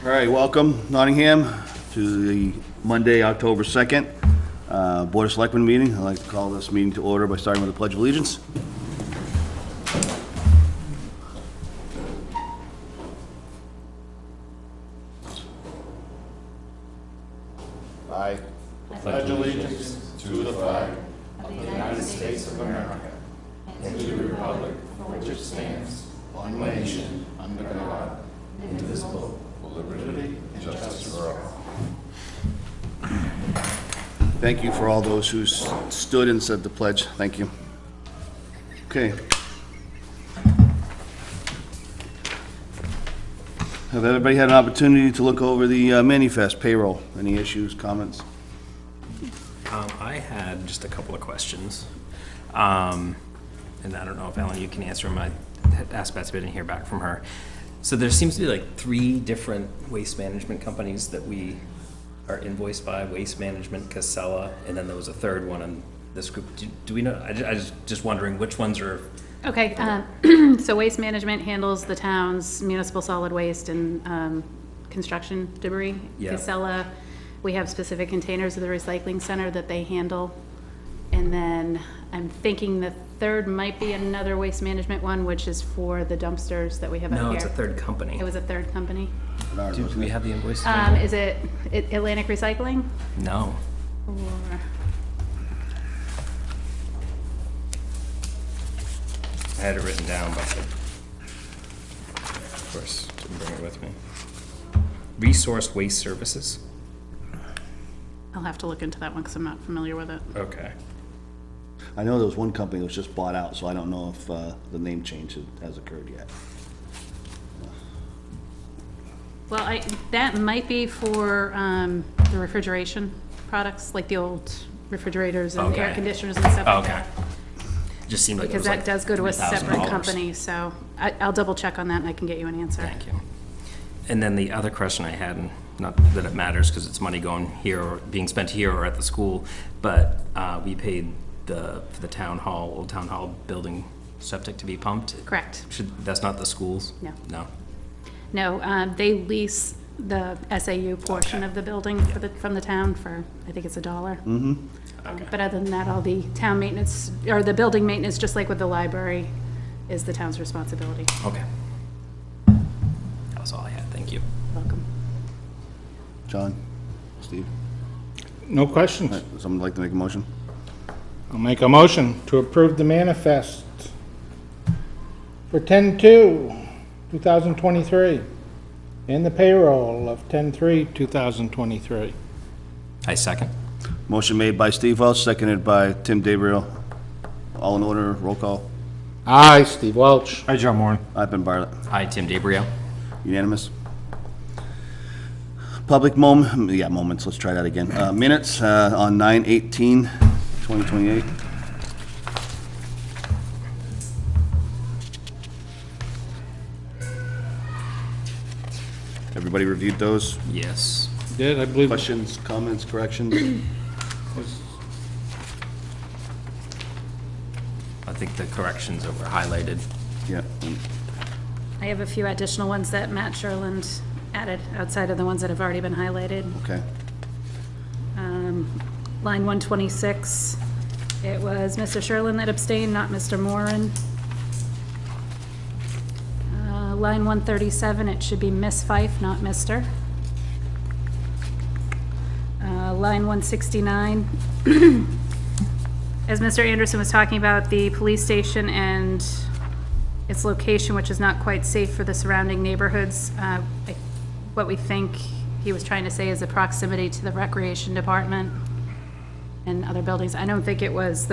All right, welcome Nottingham to the Monday, October 2nd, Board of Selectmen meeting. I'd like to call this meeting to order by starting with the Pledge of Allegiance. I pledge allegiance to the flag of the United States of America and to the republic for which it stands, one nation, under God, indivisible, with liberty and justice for all. thank you for all those who stood and said the pledge. Thank you. Okay. Have everybody had an opportunity to look over the manifest payroll? Any issues, comments? I had just a couple of questions. And I don't know if Ellen, you can answer them. I asked Betsy, but I didn't hear back from her. So there seems to be like 3 different waste management companies that we are invoiced by: Waste Management, Casella, and then there was a third one in this group. Do we know? I just wondering which ones are. Okay, so Waste Management handles the town's municipal solid waste and construction debris. Yeah. Casella, we have specific containers of the recycling center that they handle. And then I'm thinking the third might be another Waste Management one, which is for the dumpsters that we have out here. No, it's a third company. It was a third company. Do we have the invoice? Is it Atlantic Recycling? No. Or, I had it written down, but of course didn't bring it with me. Resource Waste Services. I'll have to look into that one because I'm not familiar with it. Okay. I know there was one company that was just bought out, so I don't know if the name change has occurred yet. Well, that might be for the refrigeration products, like the old refrigerators and Okay. air conditioners and stuff like Okay. that. Just seemed like Because it was that does go to a separate $3,000. company, so I'll double check on that and I can get you an answer. Thank you. And then the other question I had, and not that it matters because it's money going here or being spent here or at the school, but we paid for the town hall, old town hall building septic to be pumped. Correct. That's not the schools? No. No. No, they lease the SAU portion Okay. of the building from the town for, I think it's $1. Mm-hmm. Okay. But other than that, all the town maintenance, or the building maintenance, just like with the library, is the town's responsibility. Okay. That was all I had. Thank you. Welcome. John? Steve? No questions. All right, someone like to make a motion? I'll make a motion to approve the manifest for 10/2/2023 and the payroll of 10/3/2023. I second. Motion made by Steve Welch, seconded by Tim DeBrio. All in order, roll call. Aye, Steve Welch. Hi, John Moran. I've been Bartlett. Hi, Tim DeBrio. Unanimous? Public moments, let's try that again. Minutes on 9/18/2028. Everybody reviewed those? Yes. Did, I believe. Questions, comments, corrections? I think the corrections that were highlighted. Yeah. I have a few additional ones that Matt Sherland added outside of the ones that have already been highlighted. Okay. Line 126, it was Mr. Sherland that abstained, not Mr. Moran. Line 137, it should be Miss Fife, not Mr. Line 169, as Mr. Anderson was talking about the police station and its location, which is not quite safe for the surrounding neighborhoods, what we think he was trying to say is the proximity to the recreation department and other buildings. I don't think it was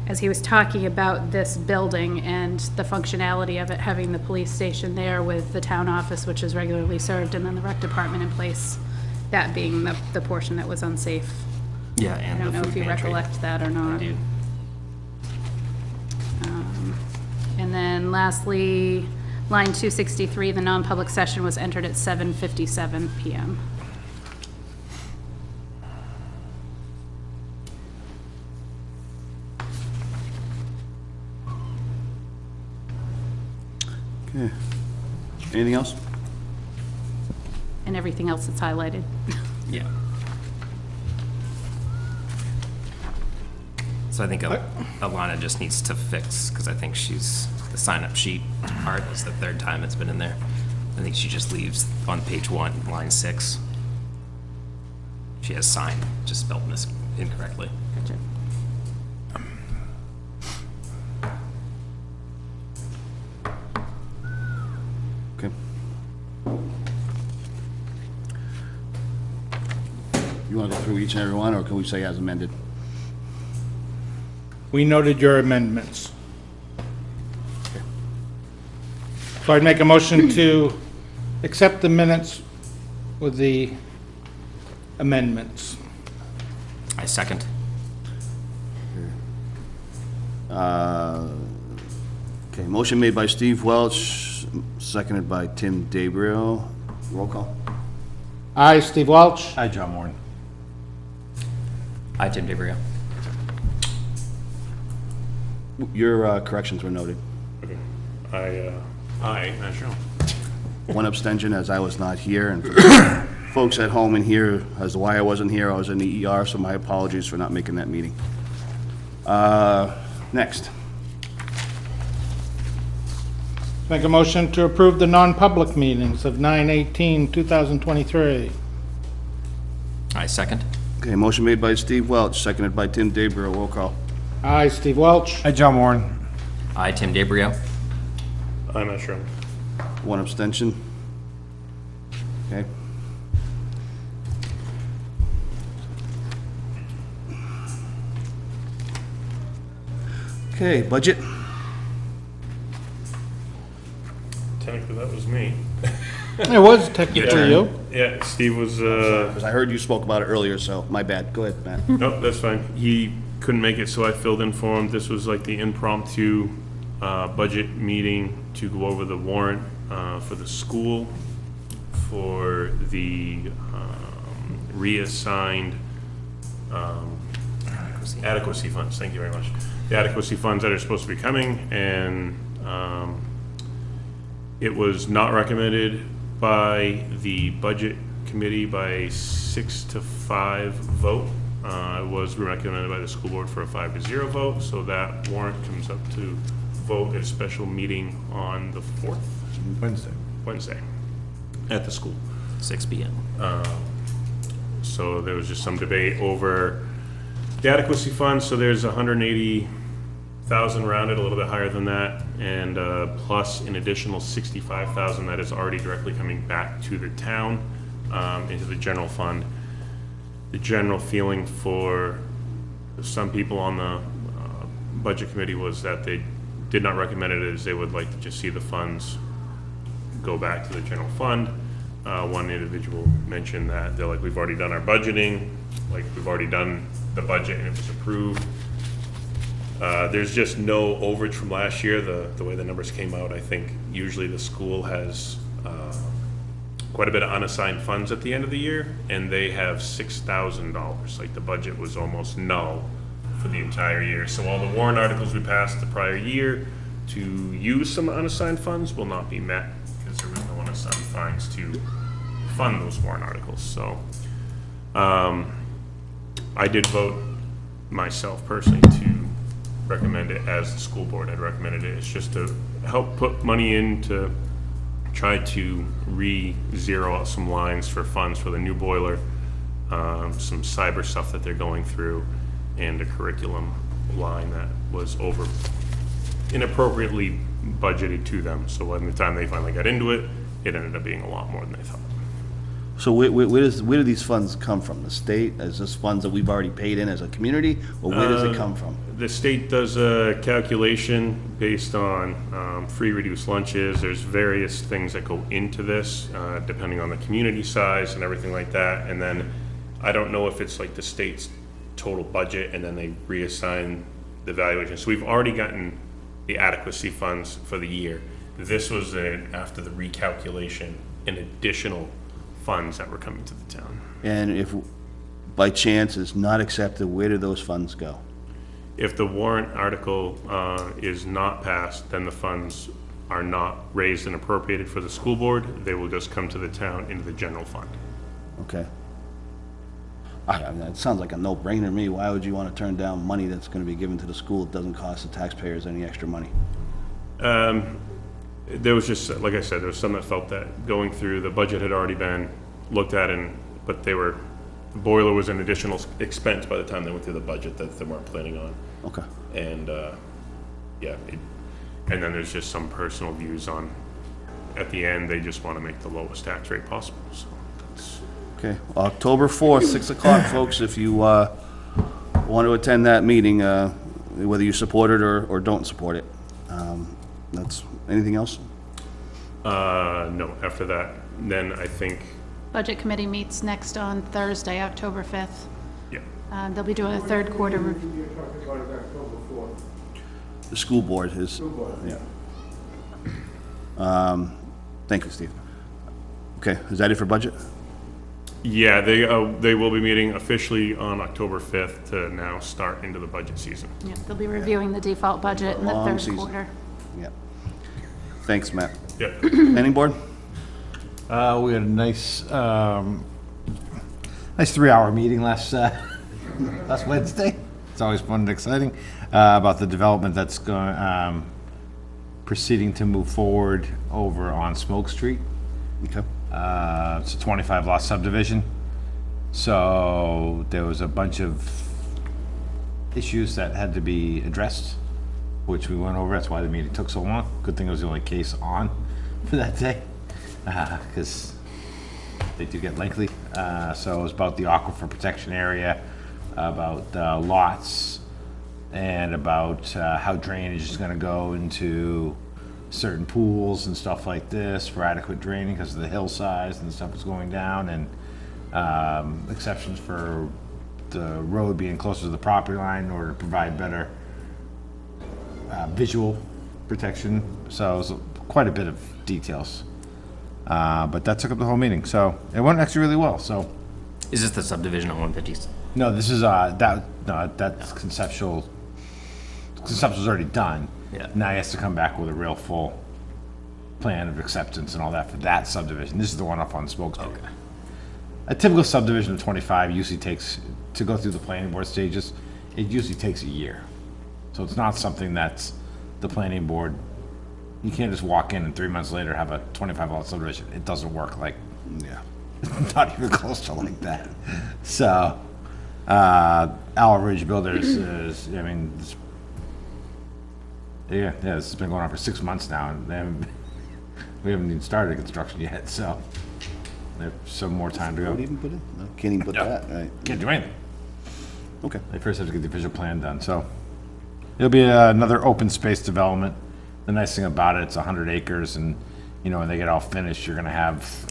as he was talking about this building and the functionality of it, having the police station there with the town office, which is regularly served, and then the rec department in place, that being the portion that was unsafe. Yeah, I and don't the know food if you pantry. recollect that or not. I do. And then lastly, line 263, the non-public session was entered at 7:57 PM. Okay. Anything else? And everything else that's highlighted. Yeah. So I think Alana just needs to fix, because I think she's, the sign-up sheet part is the third time it's been in there. I think she just leaves on page 1, line 6. She has sign, just spelled incorrectly. Gotcha. Okay. You want to go through each and every one, or can we say as amended? We noted your amendments. So I'd make a motion to accept the minutes with the amendments. I second. Okay, motion made by Steve Welch, seconded by Tim DeBrio. Roll call. Aye, Steve Welch. Hi, John Warren. I, Tim DeBrio. Your corrections were noted. Aye, Asher. One abstention, as I was not here, and for folks at home in here, as to why I wasn't here, I was in the ER, so my apologies for not making that meeting. Next. Make a motion to approve the non-public meetings of 9/18/2023. I second. Okay, motion made by Steve Welch, seconded by Tim DeBrio. Roll call. Aye, Steve Welch. Hi, John Warren. I, Tim DeBrio. I'm Asher. One abstention. Okay. Okay, budget. Technically, that was me. It was technically you. Yeah, Steve was, Because I heard you spoke about it earlier, so my bad. Go ahead, Matt. nope, that's fine. He couldn't make it, so I filled in for him. This was like the impromptu budget meeting to go over the warrant for the school, for the reassigned adequacy funds. Thank you very much. The adequacy funds that are supposed to be coming, and it was not recommended by the budget committee by 6-5 vote. It was recommended by the school board for a 5-0 vote, so that warrant comes up to vote at a special meeting on the 4th, Wednesday, at the school. 6 p.m. So there was just some debate over the adequacy fund, so there's 180,000 rounded, a little bit higher than that, and plus an additional 65,000 that is already directly coming back to the town, into the general fund. The general feeling for some people on the budget committee was that they did not recommend it, as they would like to just see the funds go back to the general fund. One individual mentioned that they're like, we've already done our budgeting, like we've already done the budget and it was approved. There's just no overage from last year. The way the numbers came out, I think usually the school has quite a bit of unassigned funds at the end of the year, and they have $6,000. Like the budget was almost null for the entire year. So all the warrant articles we passed the prior year to use some unassigned funds will not be met because there was no unassigned funds to fund those warrant articles. So I did vote myself personally to recommend it as the school board had recommended it. It's just to help put money in to try to re-zero out some lines for funds for the new boiler, some cyber stuff that they're going through, and a curriculum line that was inappropriately budgeted to them. So by the time they finally got into it, it ended up being a lot more than they thought. So where do these funds come from? The state? Is this funds that we've already paid in as a community, or where does it come from? The state does a calculation based on free reduced lunches. There's various things that go into this, depending on the community size and everything like that. And then I don't know if it's like the state's total budget and then they reassign the valuation. So we've already gotten the adequacy funds for the year. This was after the recalculation, an additional funds that were coming to the town. And if by chance it's not accepted, where do those funds go? If the warrant article is not passed, then the funds are not raised and appropriated for the school board. They will just come to the town into the general fund. Okay. I mean, it sounds like a no-brainer to me. Why would you want to turn down money that's going to be given to the school? It doesn't cost the taxpayers any extra money. There was just, like I said, there was some that felt that going through, the budget had already been looked at, but the boiler was an additional expense by the time they went through the budget that they weren't planning on. Okay. And, yeah, and then there's just some personal views on, at the end, they just want to make the lowest tax rate possible, so that's. Okay, October 4th, 6 o'clock, folks, if you want to attend that meeting, whether you support it or don't support it. That's, anything else? No, after that, then I think, Budget Committee meets next on Thursday, October 5th. yeah, They'll be doing a third quarter review. You're talking about it October 4th. The school board is, yeah. Thank you, Steve. Okay, is that it for budget? yeah, they will be meeting officially on October 5th to now start into the budget season. Yeah, they'll be reviewing the default budget in the Long third season. quarter. Yeah. Thanks, Matt. Yeah. Planning board? We had a nice 3-hour meeting last Wednesday. It's always fun and exciting, about the development that's going, proceeding to move forward over on Smoke Street. Okay. It's a 25 lot subdivision. So there was a bunch of issues that had to be addressed, which we went over. That's why the meeting took so long. Good thing it was the only case on for that day, because they do get lengthy. So it was about the aquifer protection area, about lots, and about how drainage is gonna go into certain pools and stuff like this for adequate draining because of the hillsides and stuff is going down, and exceptions for the road being closer to the property line in order to provide better visual protection. So it was quite a bit of details. But that took up the whole meeting, so it went actually really well, so. Is this the subdivision on 150? No, this is, that's conceptual. Conceptual's already done. Yeah. Now he has to come back with a real full plan of acceptance and all that for that subdivision. This is the one up on Smoke Street. Okay. A typical subdivision of 25 usually takes, to go through the planning board stages, it usually takes a year. So it's not something that's the planning board, you can't just walk in and 3 months later have a 25 lot subdivision. It doesn't work like, Yeah. not even close to like that. So, Owl Ridge Builders is, I mean, yeah, this has been going on for 6 months now, and we haven't even started construction yet, so there's some more time to What go. even put in? No, can't even put that, right? Can't do anything. Okay. They first have to get the official plan done, so it'll be another open space development. The nice thing about it, it's 100 acres, and, you know, when they get all finished, you're gonna have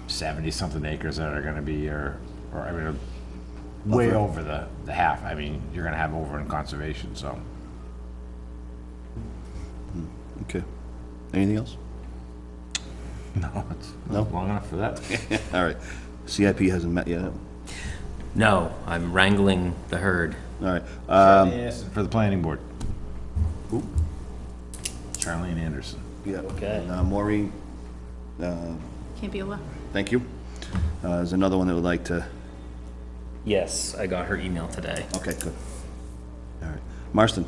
70-something acres that are gonna be, or I mean, way over the half. I mean, you're gonna have over in conservation, so. Okay. Anything else? No, it's No? long enough for that. All right. CIP hasn't met yet. All No, I'm wrangling the herd. right. Yes, for the planning board. Charlene Anderson. Yeah. Okay. Maureen, Campiola. thank you. There's another one that would like to, Yes, I got her email today. okay, good. All right. Marston,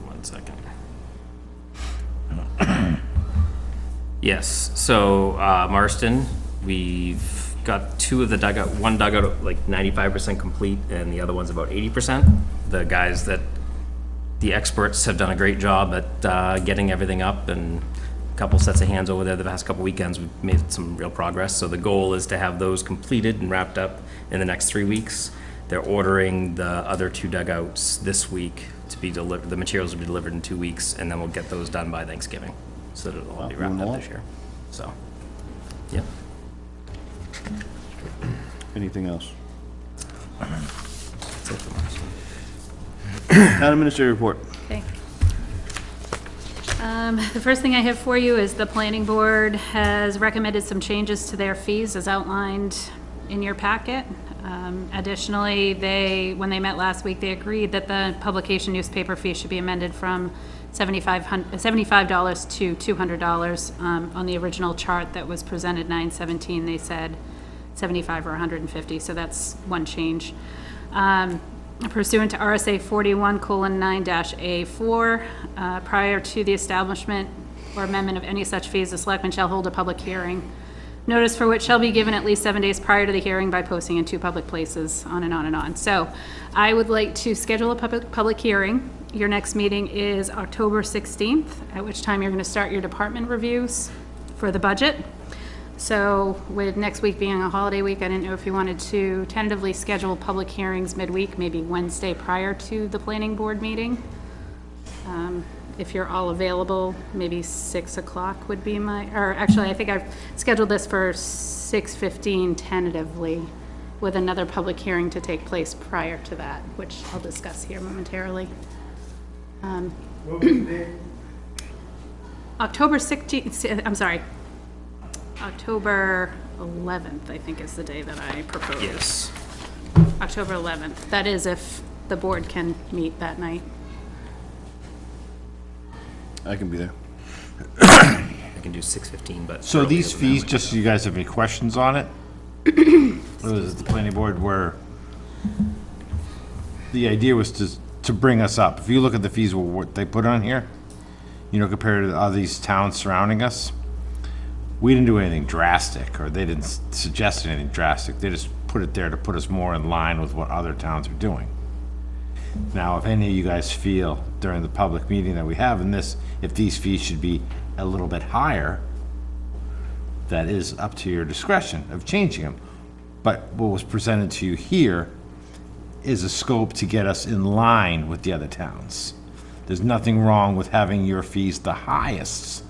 1 second. Yes, so Marston, we've got 2 of the dugout, one dugout like 95% complete and the other one's about 80%. The guys that, the experts have done a great job at getting everything up, and a couple sets of hands over there the past couple weekends, we've made some real progress. So the goal is to have those completed and wrapped up in the next 3 weeks. They're ordering the other 2 dugouts this week to be delivered, the materials will be delivered in 2 weeks, and then we'll get those done by Thanksgiving, so that it'll all be wrapped moving up along. this year. So, yeah. anything else? That's it for Marston. Town administrator report. Okay. The first thing I have for you is the planning board has recommended some changes to their fees as outlined in your packet. Additionally, when they met last week, they agreed that the publication newspaper fee should be amended from $75 to $200. On the original chart that was presented 9/17, they said 75 or 150, so that's one change. Pursuant to RSA 41:9-A4, prior to the establishment or amendment of any such fees, the selectmen shall hold a public hearing, notice for which shall be given at least 7 days prior to the hearing by posting in 2 public places, on and on and on. So I would like to schedule a public hearing. Your next meeting is October 16th, at which time you're going to start your department reviews for the budget. So with next week being a holiday week, I didn't know if you wanted to tentatively schedule public hearings midweek, maybe Wednesday prior to the planning board meeting. If you're all available, maybe 6 o'clock would be or actually, I think I've scheduled this for 6:15 tentatively, with another public hearing to take place prior to that, which I'll discuss here momentarily. October 16th, I'm sorry, October 11th, I think is the day that I proposed. Yes. October 11th. That is if the board can meet that night. I can be there. I can do 6:15, but. So earlier these than fees, that. just so you guys have any questions on it? Or was it the planning board where the idea was to bring us up? If you look at the fees, what they put on here, compared to all these towns surrounding us, we didn't do anything drastic, or they didn't suggest anything drastic. They just put it there to put us more in line with what other towns are doing. Now, if any of you guys feel during the public meeting that we have in this, if these fees should be a little bit higher, that is up to your discretion of changing them. But what was presented to you here is a scope to get us in line with the other towns. There's nothing wrong with having your fees the highest,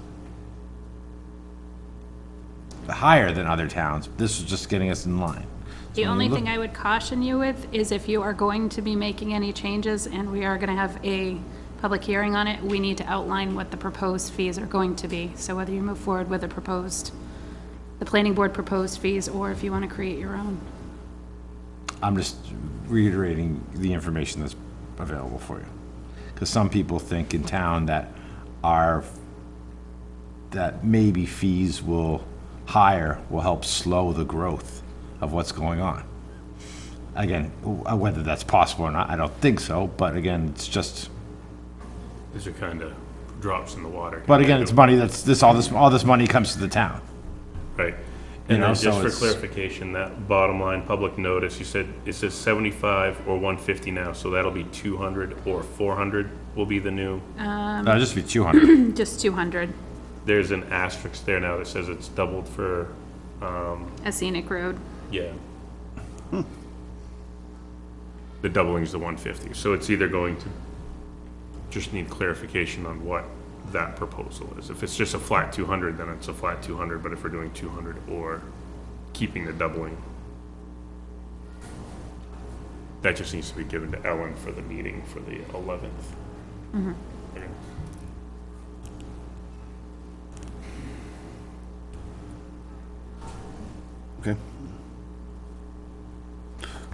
higher than other towns. This is just getting us in line. The only thing I would caution you with is if you are going to be making any changes and we are going to have a public hearing on it, we need to outline what the proposed fees are going to be. So whether you move forward with the planning board proposed fees, or if you want to create your own. I'm just reiterating the information that's available for you. Because some people think in town that maybe fees will help slow the growth of what's going on. Again, whether that's possible or not, I don't think so, but again, it's just, These are kind of drops in the water. but again, it's money all this money comes to the town. Right. And then so just for it's- clarification, that bottom line, public notice, you said, it says 75 or 150 now, so that'll be 200 or 400 will be the new. That'll just be 200. Just 200, There's an asterisk there now that says it's doubled for, a scenic road. yeah. The doubling is the 150, so it's either going to, just need clarification on what that proposal is. If it's just a flat 200, then it's a flat 200, but if we're doing 200 or keeping the doubling, that just needs to be given to Ellen for the meeting for the 11th. Okay. Okay.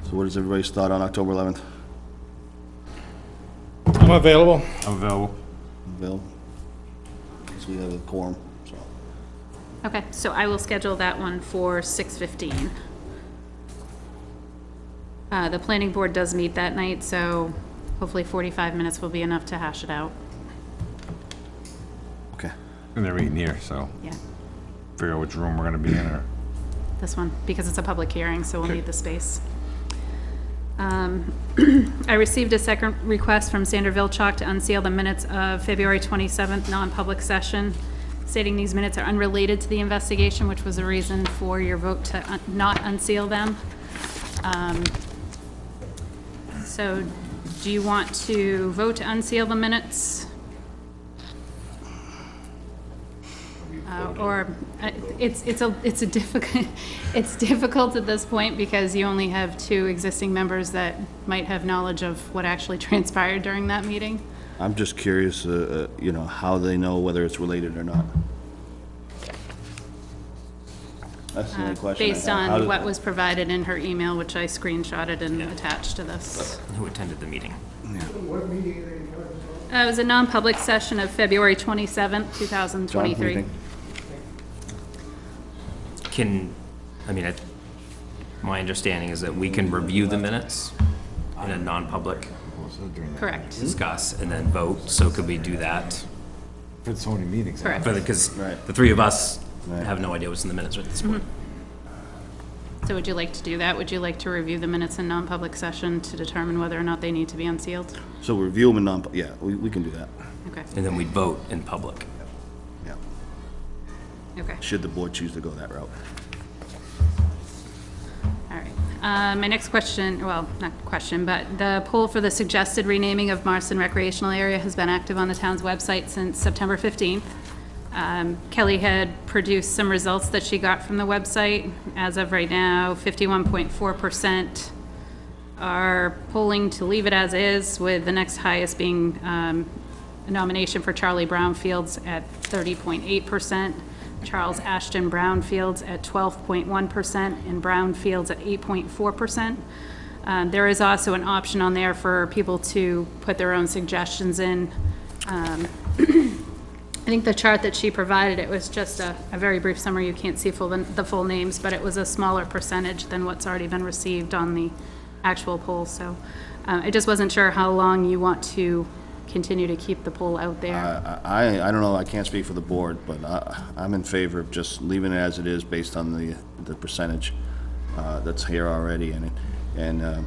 So what is everybody's thought on October 11th? I'm available. I'm available. Bill? Because we have a quorum, so. Okay, so I will schedule that one for 6:15. The planning board does meet that night, so hopefully 45 minutes will be enough to hash it out. Okay. And they're meeting here, so Yeah, figure out which room we're gonna be in, or. this one, because it's a public hearing, so we'll need the space. I received a second request from Sandra Vilchok to unseal the minutes of February 27th non-public session, stating these minutes are unrelated to the investigation, which was the reason for your vote to not unseal them. So do you want to vote to unseal the minutes? Or it's difficult at this point because you only have 2 existing members that might have knowledge of what actually transpired during that meeting. I'm just curious, how they know whether it's related or not. That's the only question I based have. How on did- what was provided in her email, which I screenshotted and attached to this. Who attended the meeting? It was a non-public session of February 27th, John, what 2023. do you think? My understanding is that we can review the minutes in a non-public, Correct, discuss, and then vote, so could we do that? For so many meetings. correct. Because Right. the three of us Right. have no idea what's in the minutes at this point. So would you like to do that? Would you like to review the minutes in non-public session to determine whether or not they need to be unsealed? So review them in yeah, we can do that, Okay, And then we'd vote in public. yeah, okay, should the board choose to go that route. all right. My next question, well, not question, but the poll for the suggested renaming of Marston Recreational Area has been active on the town's website since September 15th. Kelly had produced some results that she got from the website. As of right now, 51.4% are polling to leave it as is, with the next highest being a nomination for Charlie Brownfields at 30.8%, Charles Ashton Brownfields at 12.1%, and Brownfields at 8.4%. There is also an option on there for people to put their own suggestions in. I think the chart that she provided, it was just a very brief summary. You can't see the full names, but it was a smaller percentage than what's already been received on the actual poll. So I just wasn't sure how long you want to continue to keep the poll out there. I don't know, I can't speak for the board, but I'm in favor of just leaving it as it is based on the percentage that's here already. And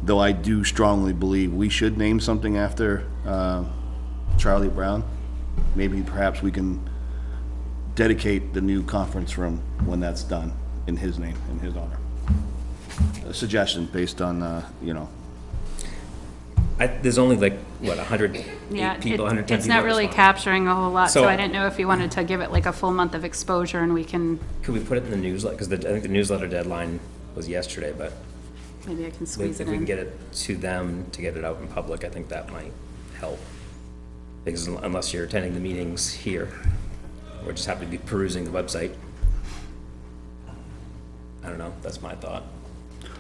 though I do strongly believe we should name something after Charlie Brown, maybe perhaps we can dedicate the new conference room when that's done in his name, in his honor. A suggestion based on, There's only like, what, 108 Yeah, people, 110 people? it's not really responded. capturing a whole lot, so So- I didn't know if you wanted to give it like a full month of exposure and we can, Could we put it in the newsletter? Because I think the newsletter deadline was yesterday, but maybe I can squeeze if it we can in. get it to them to get it out in public, I think that might help. Because unless you're attending the meetings here, or just happen to be perusing the website. I don't know, that's my thought.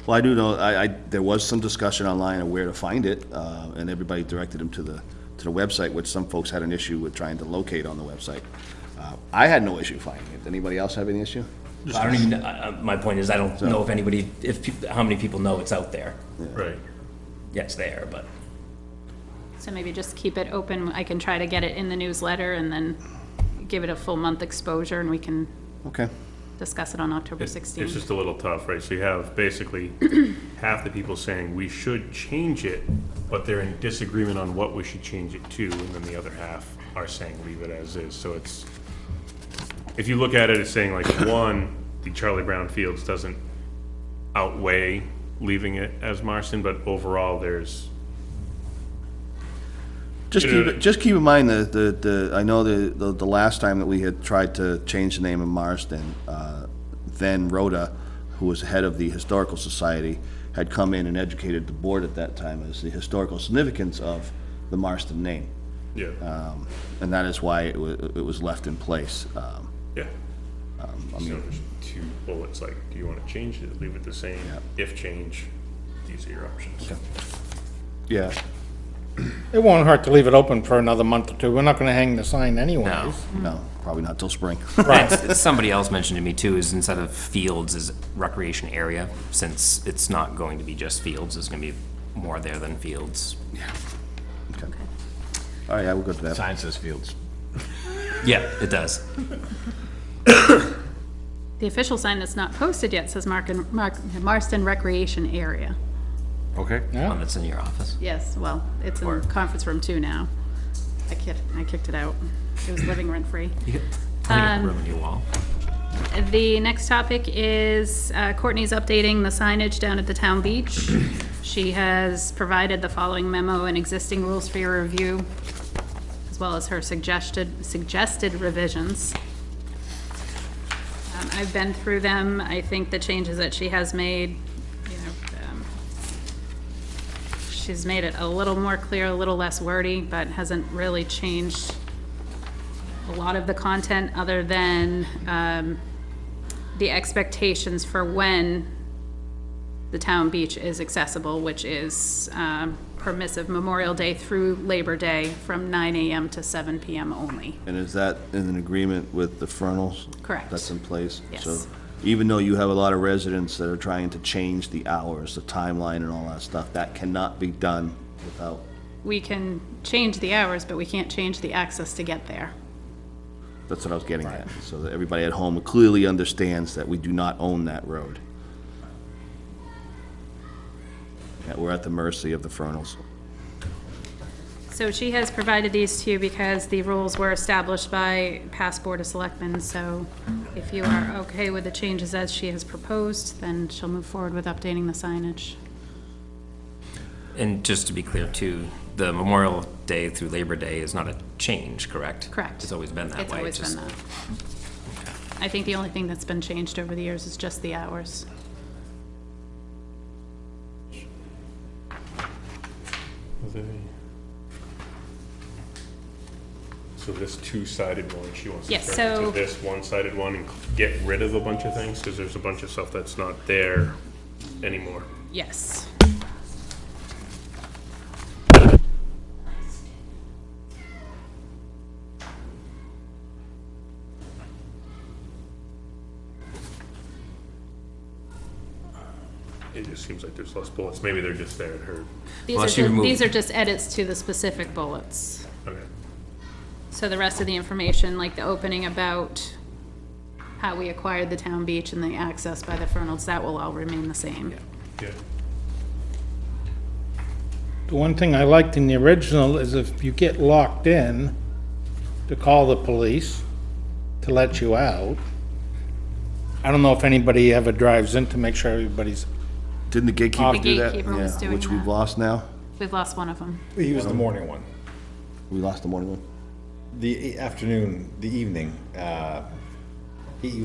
well, I do know, there was some discussion online of where to find it, and everybody directed them to the website, which some folks had an issue with trying to locate on the website. I had no issue finding it. Anybody else have any issue? I don't even, my point is, I don't know if anybody, how many people know it's out there. Right. Yeah, it's there, but So maybe just keep it open. I can try to get it in the newsletter and then give it a full month exposure and we can Okay. discuss it on October It's 16th. just a little tough, right? So you have basically half the people saying we should change it, but they're in disagreement on what we should change it to, and then the other half are saying leave it as is. So it's, if you look at it as saying like, one, the Charlie Brown Fields doesn't outweigh leaving it as Marston, but overall there's, Just keep in mind I know the last time that we had tried to change the name of Marsden, then Rhoda, who was head of the Historical Society, had come in and educated the board at that time as the historical significance of the Marsden name. yeah, And that is why it was left in place. yeah. So there's two bullets, like, do you want to change it, leave it the same? If change, these are your options. Yeah, It won't hurt to leave it open for another month or two. We're not gonna hang the sign anyways. no, probably not till spring. somebody else mentioned to me too, is instead of fields is recreation area, since it's not going to be just fields, there's gonna be more there than fields. Okay. All right, yeah, we'll go to that. Sign says Fields. Yeah, it does. The official sign that's not posted yet says Marston Recreation Area. Okay. One that's in your office. Yes, well, it's in conference room 2 now. I kicked it out. It was living rent free. You get plenty of room in your wall. The next topic is Courtney's updating the signage down at the town beach. She has provided the following memo and existing rules for your review, as well as her suggested revisions. I've been through them. I think the changes that she has made, she's made it a little more clear, a little less wordy, but hasn't really changed a lot of the content other than the expectations for when the town beach is accessible, which is permissive Memorial Day through Labor Day from 9 AM to 7 PM only. And is that in an agreement with the Fernals? Correct. That's in place? Yes. So even though you have a lot of residents that are trying to change the hours, the timeline and all that stuff, that cannot be done without, We can change the hours, but we can't change the access to get there. that's what I was getting at. So that everybody at home clearly understands that we do not own that road. That we're at the mercy of the Fernals. So she has provided these to you because the rules were established by past Board of Selectmen, so if you are okay with the changes as she has proposed, then she'll move forward with updating the signage. And just to be clear too, the Memorial Day through Labor Day is not a change, correct? Correct. It's always been that way. It's always been that. I think the only thing that's been changed over the years is just the hours. So this two-sided one, she wants to Yes, turn it so- to this one-sided one and get rid of a bunch of things, because there's a bunch of stuff that's not there anymore. Yes. It just seems like there's less bullets. Maybe they're just there at her. Unless you remove- These are just edits to the specific bullets. Okay. So the rest of the information, like the opening about how we acquired the town beach and the access by the Fernals, that will all remain the same. Yeah. The one thing I liked in the original is if you get locked in, to call the police to let you out. I don't know if anybody ever drives in to make sure everybody's, Didn't the gatekeeper The do that? gatekeeper was Yeah, doing which we've that. lost now? We've lost one of them. He was the morning one. We lost the morning one? The afternoon, the evening, pretty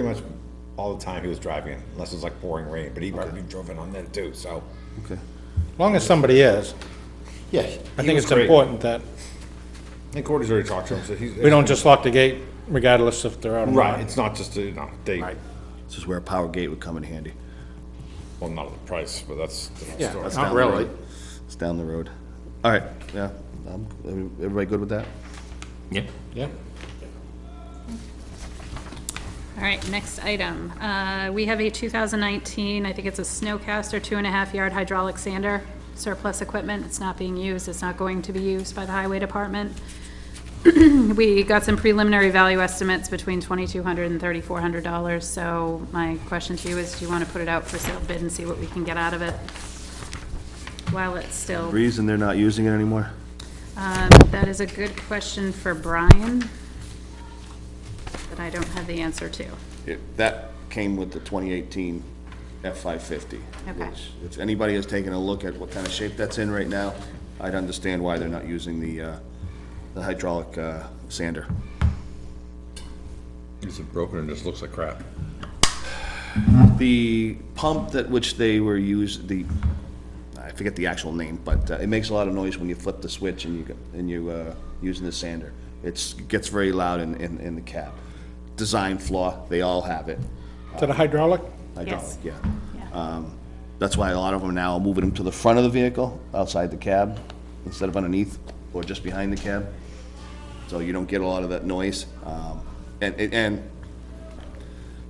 much all the time he was driving in, unless it was like pouring rain, but he drove in on then too, so. Okay. as long as somebody is, Yeah. I think it's important that And Cody's already talked to him, so he's. we don't just lock the gate regardless if they're out or not. Right, it's not just, they, This is where a power gate would come in handy. well, not at the price, but that's a different Yeah, story. not Down the really. road. It's down the road. All right, yeah, everybody good with that? Yep. Yeah. All right, next item. We have a 2019, I think it's a Snowcaster 2.5-yard hydraulic sander, surplus equipment. It's not being used. It's not going to be used by the highway department. We got some preliminary value estimates between $2,200 and $3,400. So my question to you is, do you want to put it out for sale bid and see what we can get out of it while it's still? Reason they're not using it anymore? That is a good question for Brian, that I don't have the answer to. That came with the 2018 F-550. Okay. which, if anybody has taken a look at what kind of shape that's in right now, I'd understand why they're not using the hydraulic sander. Is it broken and just looks like crap? The pump that which they were I forget the actual name, but it makes a lot of noise when you flip the switch and you using the sander. It gets very loud in the cab. Design flaw, they all have it. To the hydraulic? Hydraulic, yeah. Yeah. That's why a lot of them now are moving them to the front of the vehicle, outside the cab, instead of underneath, or just behind the cab. So you don't get a lot of that noise. And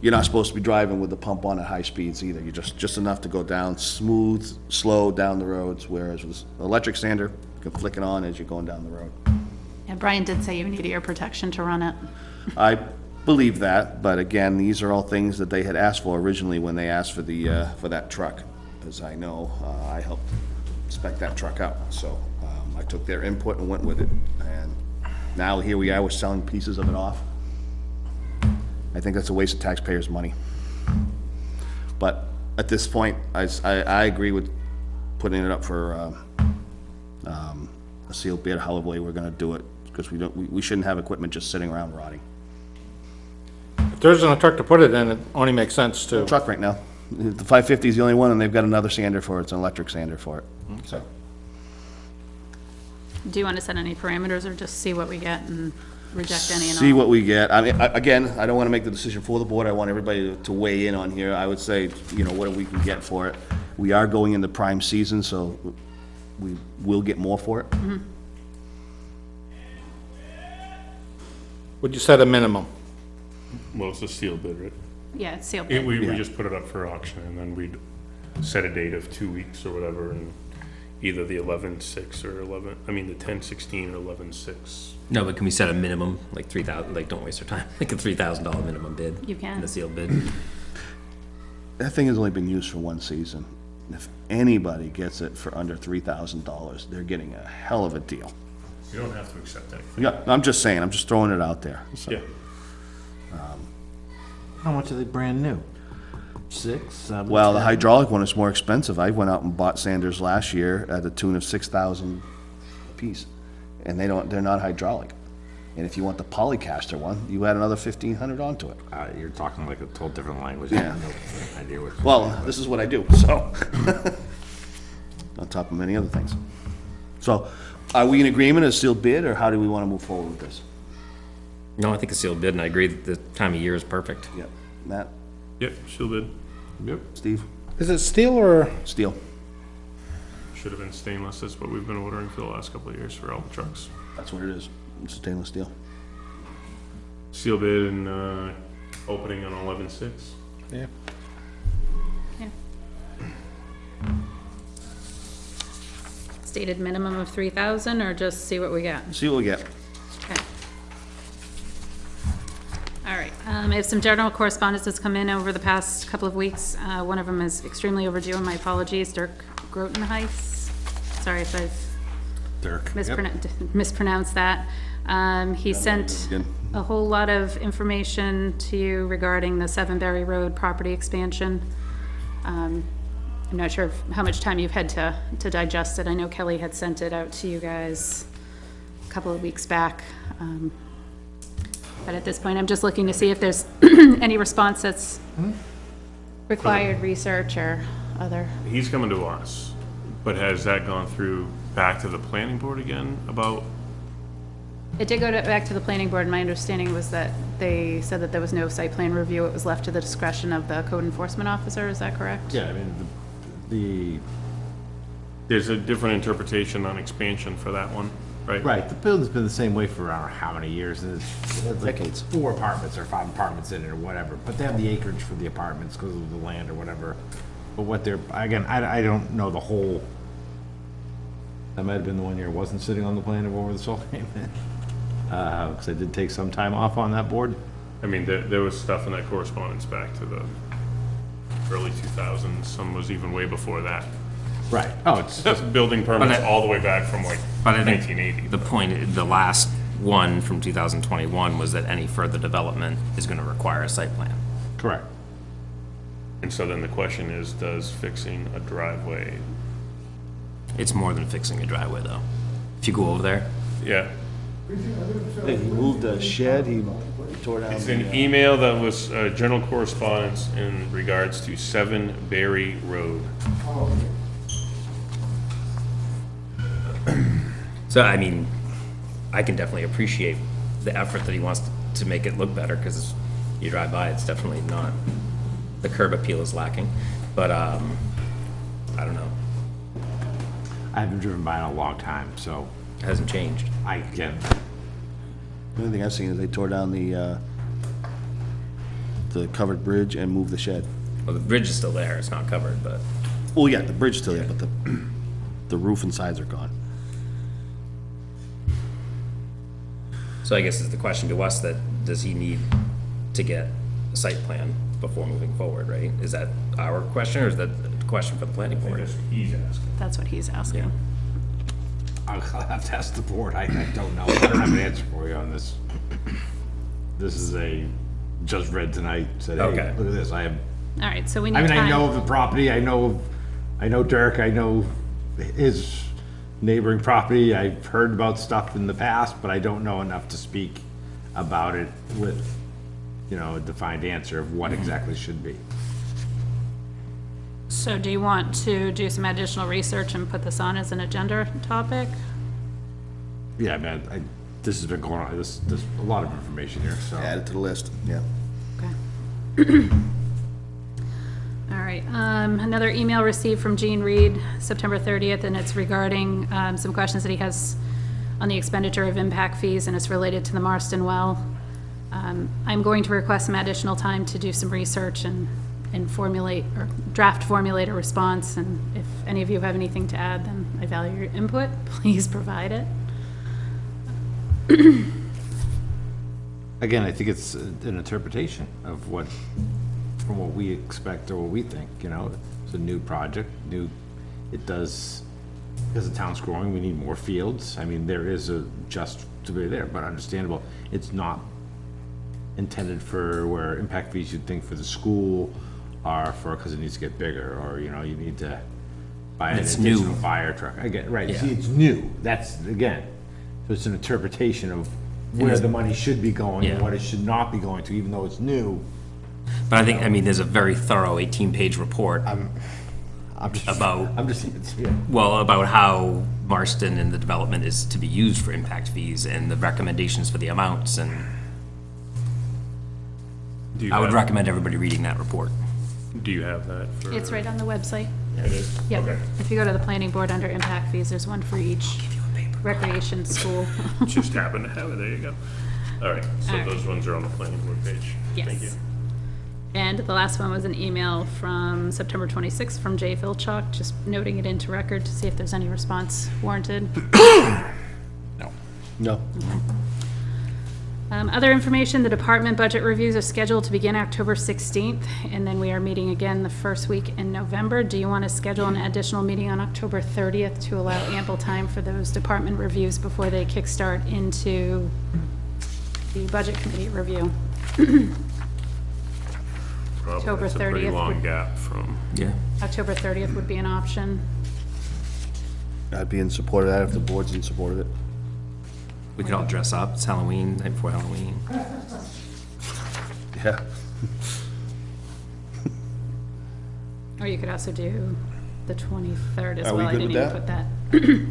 you're not supposed to be driving with the pump on at high speeds either. You're just enough to go down smooth, slow down the roads, whereas with electric sander, you can flick it on as you're going down the road. And Brian did say you need ear protection to run it. I believe that, but again, these are all things that they had asked for originally when they asked for for that truck. As I know, I helped spec that truck out, so I took their input and went with it. And now here we are, we're selling pieces of it off. I think that's a waste of taxpayers' money. But at this point, I agree with putting it up for a sealed bid, however way we're gonna do it, because we shouldn't have equipment just sitting around rotting. If there isn't a truck to put it in, it only makes sense to. Truck right now. The 550 is the only one, and they've got another sander for it. It's an electric sander for it. So Do you want to set any parameters or just see what we get and? reject any and all. See what we get. I mean, again, I don't want to make the decision for the board. I want everybody to weigh in on here. I would say, you know, what we can get for it. We are going into prime season, so we will get more for it. Would you set a minimum? Well, it's a sealed bid, right? Yeah, it's sealed We, bid. we just put it up for auction, and then we'd set a date of 2 weeks or whatever, and either the 11/6 or the 10/16 or 11/6. No, but can we set a minimum, like 3,000, like, don't waste our time, like a $3,000 minimum bid? You can. In the sealed bid? That thing has only been used for one season. If anybody gets it for under $3,000, they're getting a hell of a deal. You don't have to accept anything. Yeah, I'm just saying, I'm just throwing it out there. So, Yeah. How much are they brand new? 6, 7? well, the hydraulic one is more expensive. I went out and bought Sanders last year at the tune of 6,000 a piece. And they're not hydraulic. And if you want the polycaster one, you add another 1,500 onto it. You're talking like a total different language. Yeah. No idea what. Well, this is what I do, so. On top of many other things. So, are we in agreement, a sealed bid, or how do we want to move forward with this? No, I think a sealed bid, and I agree that the time of year is perfect. Yeah, Matt, Yep, sealed bid. Yep. Steve, Is it steel or? Steel. Should have been stainless, that's what we've been ordering for the last couple of years for all the trucks. That's what it is. It's stainless steel. Sealed bid and, opening on 11/6. Yeah. Yeah. Stated minimum of 3,000, or just see what we get? See what we get. Okay. All right, I have some general correspondence that's come in over the past couple of weeks. One of them is extremely overdue, and my apologies, Dirk Grotenheis. Sorry if I've Dirk. mispronounced that. He sent Again. a whole lot of information to you regarding the Seven Berry Road property expansion. I'm not sure how much time you've had to digest it. I know Kelly had sent it out to you guys a couple of weeks back. But at this point, I'm just looking to see if there's any response that's required research or other. He's coming to us, but has that gone through back to the planning board again about? It did go back to the planning board, and my understanding was that they said that there was no site plan review. It was left to the discretion of the code enforcement officer. Is that correct? Yeah, I mean, There's a different interpretation on expansion for that one, right? right, the building's been the same way for I don't know how many years, and it's like Decades. 4 apartments or 5 apartments in it or whatever, but they have the acreage for the apartments because of the land or whatever. But what they're, again, I don't know the whole, that might have been the one year I wasn't sitting on the plan of over the solar payment. Because I did take some time off on that board. I mean, there was stuff in that correspondence back to the early 2000s, some was even way before that. Right. Oh, it's, Building permits But I- all the way back from like But I think 1980. the point, the last one from 2021 was that any further development is gonna require a site plan. correct. And so then the question is, does fixing a driveway, It's more than fixing a driveway, though. If you go over there, yeah. He moved a shed, he tore down. It's an email that was general correspondence in regards to 7 Berry Road. so I mean, I can definitely appreciate the effort that he wants to make it look better, because you drive by, it's definitely not, the curb appeal is lacking, but, I don't know, I haven't driven by in a long time, so it hasn't changed. I can, The only thing I've seen is they tore down the covered bridge and moved the shed. Well, the bridge is still there, it's not covered, but, Well, yeah, the bridge is still there, but the roof and sides are gone. so I guess it's the question to us that, does he need to get a site plan before moving forward, right? Is that our question, or is that a question for the planning board? He's asking. That's what he's asking. I'll have to ask the board, I don't know, I don't have an answer for you on this. This is just read tonight, said, hey, Okay. look at this, I have, All right, so we need I mean, time. I know of the property, I know Dirk, I know his neighboring property, I've heard about stuff in the past, but I don't know enough to speak about it with, a defined answer of what exactly should be. So do you want to do some additional research and put this on as an agenda topic? Yeah, I mean, this has been going on, there's a lot of information here, so. Add it to the list, yeah. Okay. All right, another email received from Gene Reed, September 30th, and it's regarding some questions that he has on the expenditure of impact fees, and it's related to the Marston well. I'm going to request some additional time to do some research and formulate, or formulate a response, and if any of you have anything to add, then I value your input. Please provide it. Again, I think it's an interpretation of what, from what we expect or what we think, you know, it's a new project, it does, because the town's growing, we need more fields. I mean, there is a just to be there, but understandable. It's not intended for where impact fees you'd think for the school are for, because it needs to get bigger, or, you know, you need to buy an It's new. additional fire truck. I get, right, see, Yeah. it's new, that's, again, so it's an interpretation of where the money should be going and Yeah. what it should not be going to, even though it's new. But I think, I mean, there's a very thorough 18-page report I'm just, about, I'm just, it's, yeah. well, about how Marston and the development is to be used for impact fees and the recommendations for the amounts, and Do you I would have- recommend everybody reading that report. Do you have that for? It's right on the website. It is? Yep. Okay. If you go to the planning board under impact fees, there's one for each recreation school. Just happen to have it, there you go. All right, so All right. those ones are on the planning board page. Thank you. Yes. And the last one was an email from September 26th from Jay Vilchok, just noting it into record to see if there's any response warranted. No. Other information, the department budget reviews are scheduled to begin October 16th, and then we are meeting again the first week in November. Do you want to schedule an additional meeting on October 30th to allow ample time for those department reviews before they kickstart into the budget committee review? Probably, October it's a pretty 30th long would- gap from, Yeah. October 30th would be an option. I'd be in support of that if the board's in support of it. We could all dress up, it's Halloween, night before Halloween. Yeah. Or you could also do the 23rd as Are we well. I good didn't with even that? put that.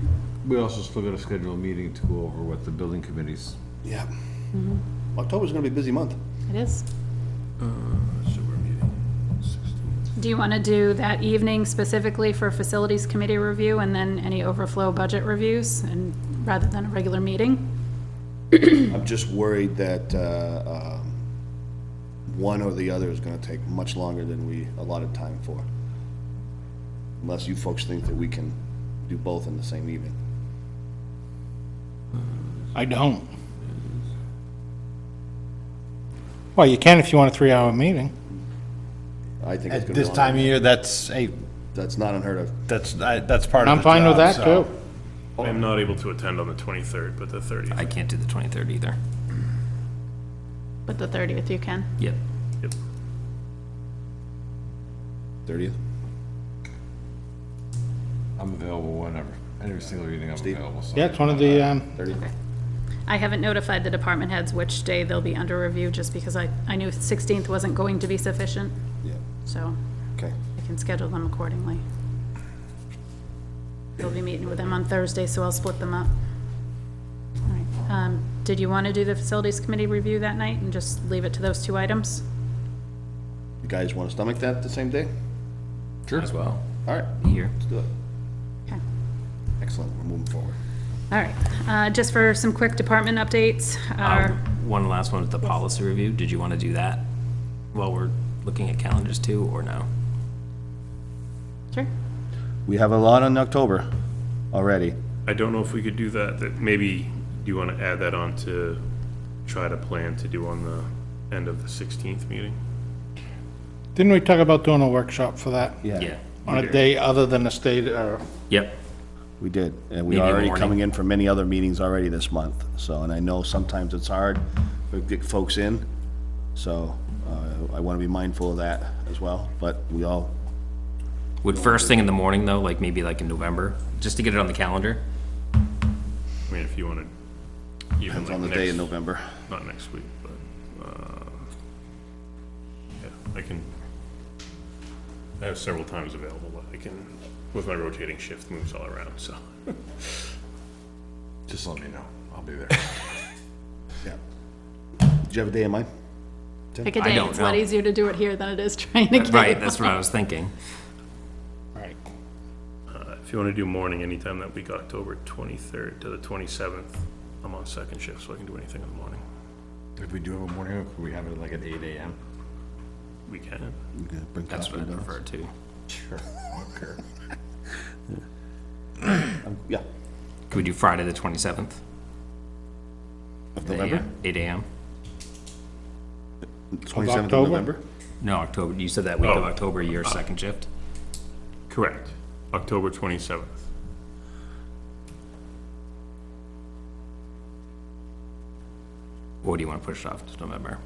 We also still gotta schedule a meeting to go over what the building committee's. Yeah. October's gonna be a busy month. It is. so we're meeting 16th. Do you want to do that evening specifically for facilities committee review and then any overflow budget reviews, and rather than a regular meeting? I'm just worried that, one or the other is gonna take much longer than we allotted time for. Unless you folks think that we can do both in the same evening. I don't. Well, you can if you want a 3-hour meeting. I think it's At gonna be this longer. time of year, that's That's not unheard of. that's part of I'm the fine with job, that, so. too. I'm not able to attend on the 23rd, but the 30th. I can't do the 23rd either. But the 30th you can. Yep. Yep. 30th? I'm available whenever, every single evening I'm available, so. Yeah, it's one of the, 30th? Okay. I haven't notified the department heads which day they'll be under review, just because I knew 16th wasn't going to be sufficient, Yeah, so okay. I can schedule them accordingly. They'll be meeting with them on Thursday, so I'll split them up. All right. Did you want to do the facilities committee review that night and just leave it to those two items? You guys wanna stomach that the same day? Sure. As well. All right, Be here. let's do it. Okay. Excellent, we're moving forward. All right, just for some quick department updates, One last one with the policy review. Did you want to do that while we're looking at calendars too, or no? sure. We have a lot in October already. I don't know if we could do that, maybe, do you want to add that on to try to plan to do on the end of the 16th meeting? didn't we talk about doing a workshop for that? Yeah. On a day other than the state, or, Yep. We did, and we Maybe are already morning. coming in for many other meetings already this month, so, and I know sometimes it's hard to get folks in, so, I wanna be mindful of that as well, but we all, Would first thing in the morning though, like maybe like in November, just to get it on the calendar? I mean, if you wanted, even depends like on the day in next, November. not next week, but, yeah, I have several times available, but I can, with my rotating shift, moves all around, so. Just let me know, I'll be there. Yeah. Did you have a day in mind? Pick a I day. don't It's a lot know. easier to do it here than it is trying to get Right, it. that's what I was thinking. Right. If you wanna do morning anytime that week, October 23rd to the 27th, I'm on second shift, so I can do anything in the morning. If we do have a morning, could we have it like at 8 AM? We can. Okay, bring That's what I coffee donuts. prefer too. Sure. Yeah, Could we do Friday the 27th? of November, 8 AM? 27th of October? November? No, October, you said that week of Oh. October, your second shift? Correct. October 27th. Or do you want to push it off to November?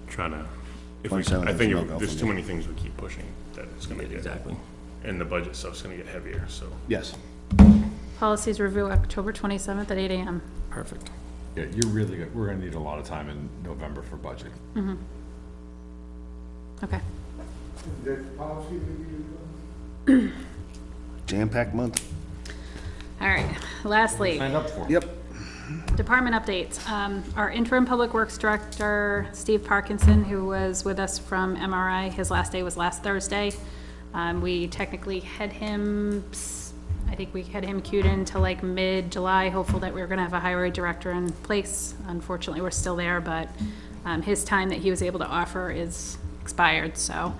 Trying to, if we, 27th I is think no-go there's for too me. many things we keep pushing that it's gonna get, Exactly. and the budget stuff's gonna get heavier, so. Yes. Policies review October 27th at 8 AM. Perfect. Yeah, you're really good. We're gonna need a lot of time in November for budget. Okay. Jam-packed month. All right. Lastly, Signed up for it. Yep. department updates. Our interim public works director, Steve Parkinson, who was with us from MRI, his last day was last Thursday. We technically had him, I think we had him queued into like mid-July, hopeful that we were gonna have a highway director in place. Unfortunately, we're still there, but his time that he was able to offer is expired, so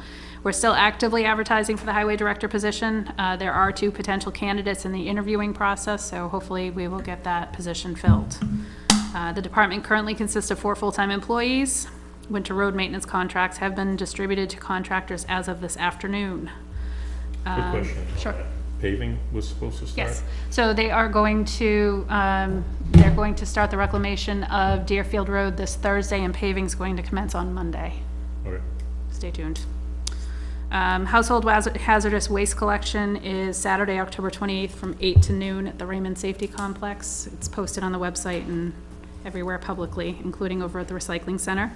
we're still actively advertising for the highway director position. There are 2 potential candidates in the interviewing process, so hopefully we will get that position filled. The department currently consists of 4 full-time employees. Winter road maintenance contracts have been distributed to contractors as of this afternoon. Quick question. Sure. Paving was supposed to start? Yes, so they are going to, they're going to start the reclamation of Deerfield Road this Thursday, and paving's going to commence on Monday. Okay. Stay tuned. Household hazardous waste collection is Saturday, October 28th from 8 to noon at the Raymond Safety Complex. It's posted on the website and everywhere publicly, including over at the recycling center.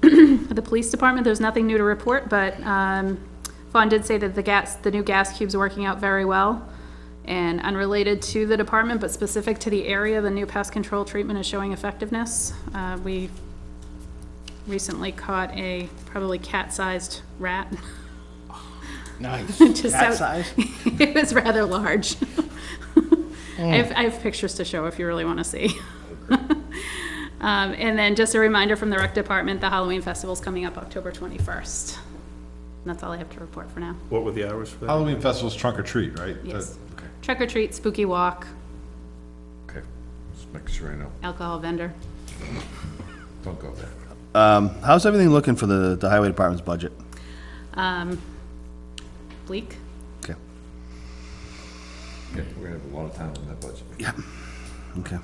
For the police department, there's nothing new to report, but Fawn did say that the new gas cube's working out very well. And unrelated to the department, but specific to the area, the new pest control treatment is showing effectiveness. We recently caught a probably cat-sized rat. Nice. Just Cat out- size? It was rather large. I have pictures to show if you really want to see. And then just a reminder from the rec department, the Halloween festival's coming up October 21st. And that's all I have to report for now. What were the hours for that? Halloween festival's trunk or treat, right? Yes. Okay, Trick or treat, spooky walk, okay. Just make sure I know. alcohol vendor. Don't go there. How's everything looking for the highway department's budget? Bleak. Okay. Yeah, we're gonna have a lot of time on that budget. Yeah. Okay.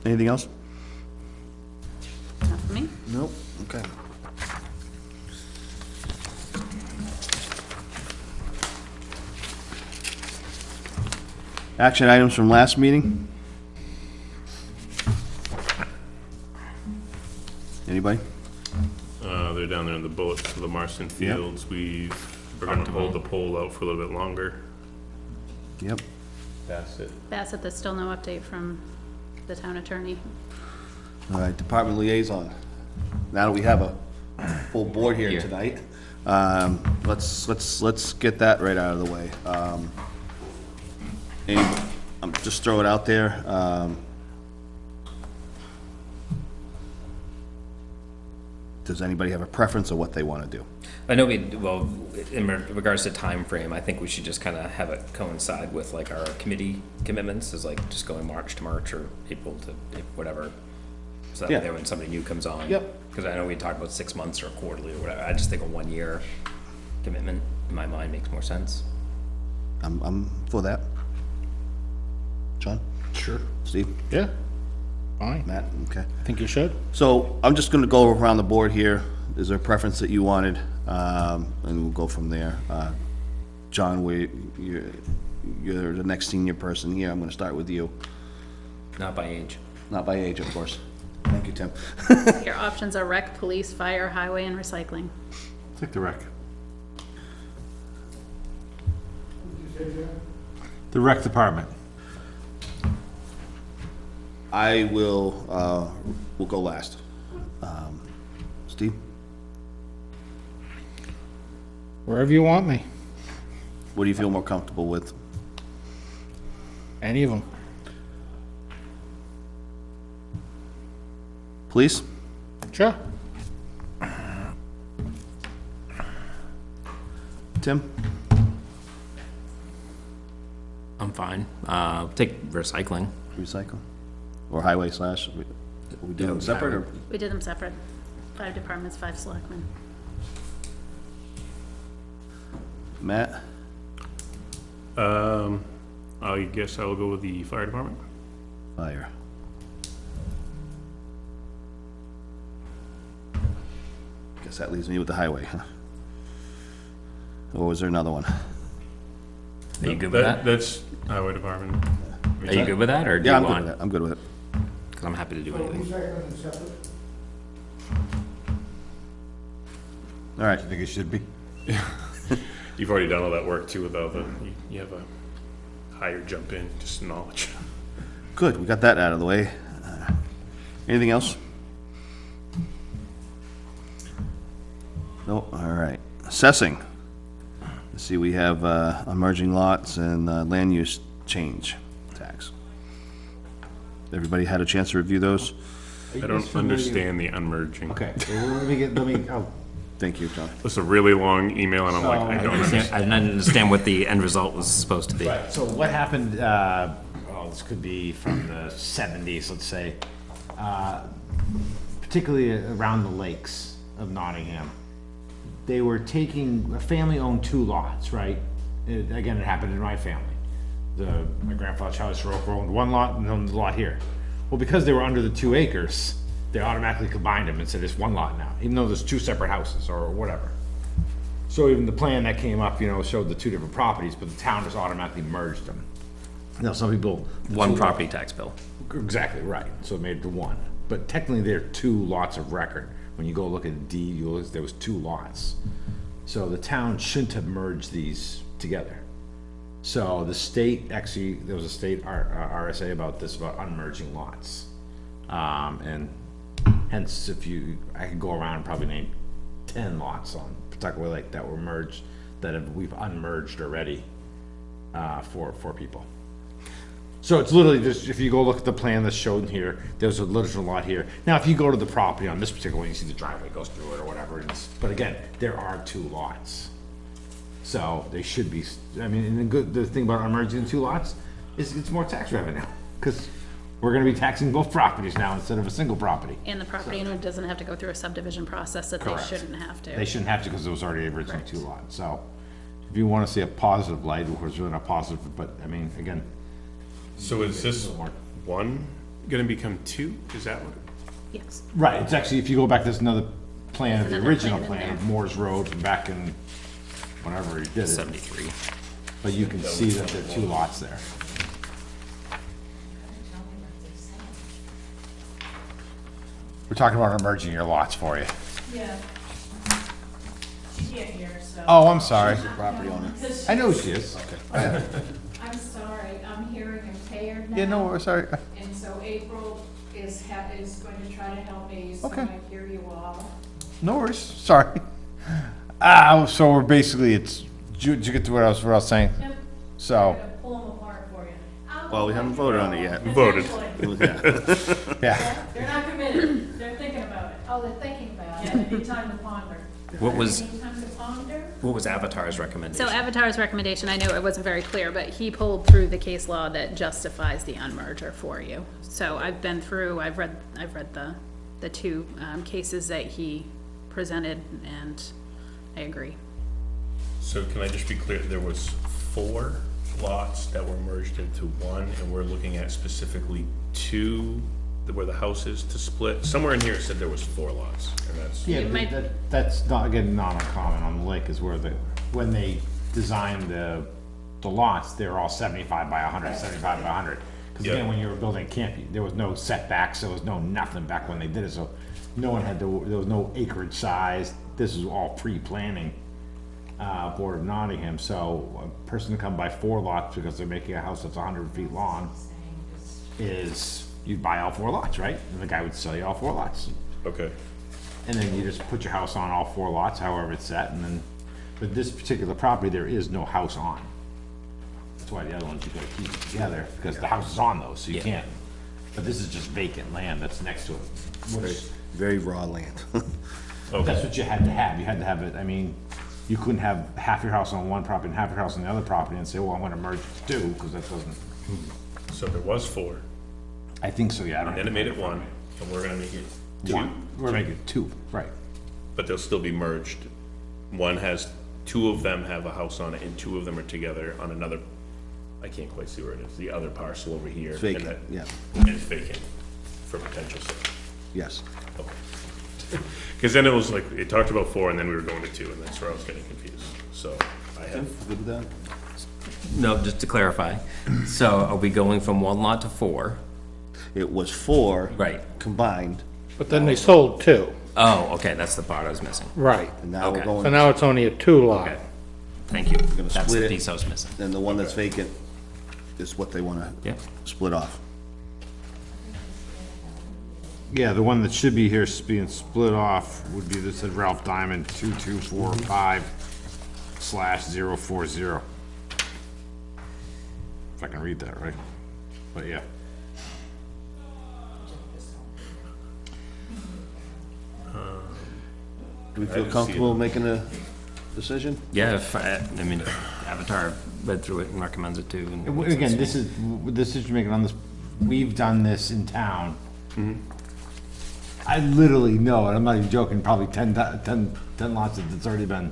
Anything else? Not for me. Nope. Okay. Action items from last meeting? Anybody? They're down there in the bullets for the Marston Fields. We're gonna hold the poll out for a little bit longer. Yep. That's it. Bassett, there's still no update from the town attorney. All right, department liaison. Now that we have a full board here tonight, let's get that right out of the way. Just throw it out there. Does anybody have a preference of what they want to do? I know well, in regards to time frame, I think we should just kind of have it coincide with like our committee commitments, is like just going March to March or April to whatever. So Yeah. that way when somebody new comes on. Yep. Because I know we talked about 6 months or quarterly or whatever. I just think a 1-year commitment in my mind makes more sense. I'm for that. John? Sure. Steve? Yeah. Fine. Matt? Okay. I think you should. So I'm just gonna go around the board here. Is there a preference that you wanted? And we'll go from there. John, you're the next senior person here. I'm gonna start with you. Not by age. Not by age, of course. Thank you, Tim. Your options are rec, police, fire, highway, and recycling. Take the rec. The rec department. I will go last. Steve? Wherever you want me. What do you feel more comfortable with? Any of them. Police? Sure. Tim? I'm fine. Take recycling. Recycle? Or highway slash? We do them separate or? We did them separate. 5 departments, 5 selectmen. Matt? I guess I will go with the fire department. Fire. Guess that leaves me with the highway, huh? Or was there another one? Are you good with that? That's highway department. Are you good with that, or do Yeah, you I'm good want? with it. I'm good with it. Because I'm happy to do anything. All right. I think it should be. You've already done all that work too without you have a higher jump in, just knowledge. Good, we got that out of the way. Anything else? No, all right. Assessing. Let's see, we have emerging lots and land use change tax. Everybody had a chance to review those? I don't understand the unmerging. Okay, well, let me, oh, Thank you, John. It's a really long email and I'm like, I don't understand. I didn't understand what the end result was supposed to be. so what happened, this could be from the 70s, let's say, particularly around the lakes of Nottingham. They were taking, a family owned 2 lots, right? Again, it happened in my family. My grandfather, Charlie Soroka, owned 1 lot and owned the lot here. Well, because they were under the 2 acres, they automatically combined them and said it's 1 lot now, even though there's 2 separate houses or whatever. So even the plan that came up, showed the 2 different properties, but the town just automatically merged them. Now, some people. the One 2 property tax bill. Exactly, right, so it made it to 1. But technically, there are 2 lots of record. When you go look at the deed, you'll look, there was 2 lots. So the town shouldn't have merged these together. So the state, actually, there was a state RSA about this, about unmerging lots. And hence, I could go around and probably name 10 lots on Pawtucket Lake that were merged, we've unmerged already, for people. So it's literally just, if you go look at the plan that's shown here, there's a literal lot here. Now, if you go to the property on this particular one, you see the driveway goes through it or whatever, but again, there are 2 lots. So they should be, and the thing about merging the 2 lots is it's more tax revenue, because we're gonna be taxing both properties now instead of a single property. And the property owner doesn't have to go through a subdivision process that they Correct. shouldn't have to. They shouldn't have to, because it was already originally Correct. 2 lots, so if you wanna see a positive light, of course, really not positive, but again. So is this 1 gonna become 2? Is that what? Yes. Right, it's actually, if you go back, there's another plan of the Another original plan in plan of there. Moore's Road from back in whenever he did it, 73. but you can see that there are 2 lots there. We're talking about merging your lots for you. Yeah. She can't hear, so. Oh, I'm sorry. Property owner. I know who she is. I'm sorry, I'm hearing impaired now. Yeah, no, we're sorry. And so April is going to try to help me, so Okay. I hear you all. No worries, sorry. So we're basically, did you get to what I was saying? Yep. I'm So, gonna pull them apart for you. Well, we haven't voted on it yet. Voted. Yeah. yeah, They're not committed, they're thinking about it. Oh, they're thinking about it. Yeah, they need time to ponder. What was, They need time to ponder? what was Avatar's recommendation? So Avatar's recommendation, I know it wasn't very clear, but he pulled through the case law that justifies the unmerger for you. So I've been through, I've read the 2 cases that he presented, and I agree. So can I just be clear, there was 4 lots that were merged into 1, and we're looking at specifically 2 where the house is to split? Somewhere in here it said there was 4 lots, and that's. yeah, It might- that's not, again, not uncommon on the lake, is where when they designed the lots, they're all 75 by 100, 75 by 100. Because again, Yeah. when you were building a camp, there was no setbacks, there was no nothing back when they did it, so no one had there was no acreage size, this is all pre-planning. Board of Nottingham, so a person to come buy 4 lots because they're making a house that's 100 feet long is, you'd buy all 4 lots, right? And the guy would sell you all 4 lots. Okay. And then you just put your house on all 4 lots, however it's set, and then, but this particular property, there is no house on. That's why the other ones you gotta keep together, because the house is on those, so you Yeah. can't. But this is just vacant land that's next to it. Which, Very raw land. that's what you had to have, you had to have it, I mean, you couldn't have half your house on one property and half your house on the other property and say, well, I'm gonna merge the 2, because that doesn't, So there was 4, I think so, yeah, I don't. then it made it 1, and we're gonna make it 2, One. We're making it 2, right. but they'll still be merged. One has, 2 of them have a house on it, and 2 of them are together on another, I can't quite see where it is, the other parcel over here. It's vacant, and that- yeah. And it's vacant for potential sale. Yes. Because then it was like, it talked about 4, and then we were going to 2, and that's where I was getting confused. So I have, Good with that? No, just to clarify. So are we going from 1 lot to 4? It was 4. Right. Combined, But then they sold 2. Oh, okay, that's the part I was missing. Right. and now we're Okay. So going, now it's only a 2 lot. Okay, thank you. gonna That's split the it. piece I was missing. and the one that's vacant is what they wanna Yeah. split off. Yeah, the one that should be here being split off would be, this said Ralph Diamond 2245/040. If I can read that right, but yeah. Do we feel didn't see comfortable it. making a decision? Yeah, if, I mean, Avatar read through it and recommends it too. and- Again, this is, the decision making on this, we've done this in town. I literally know, and I'm not even joking, probably 10 lots that's already been,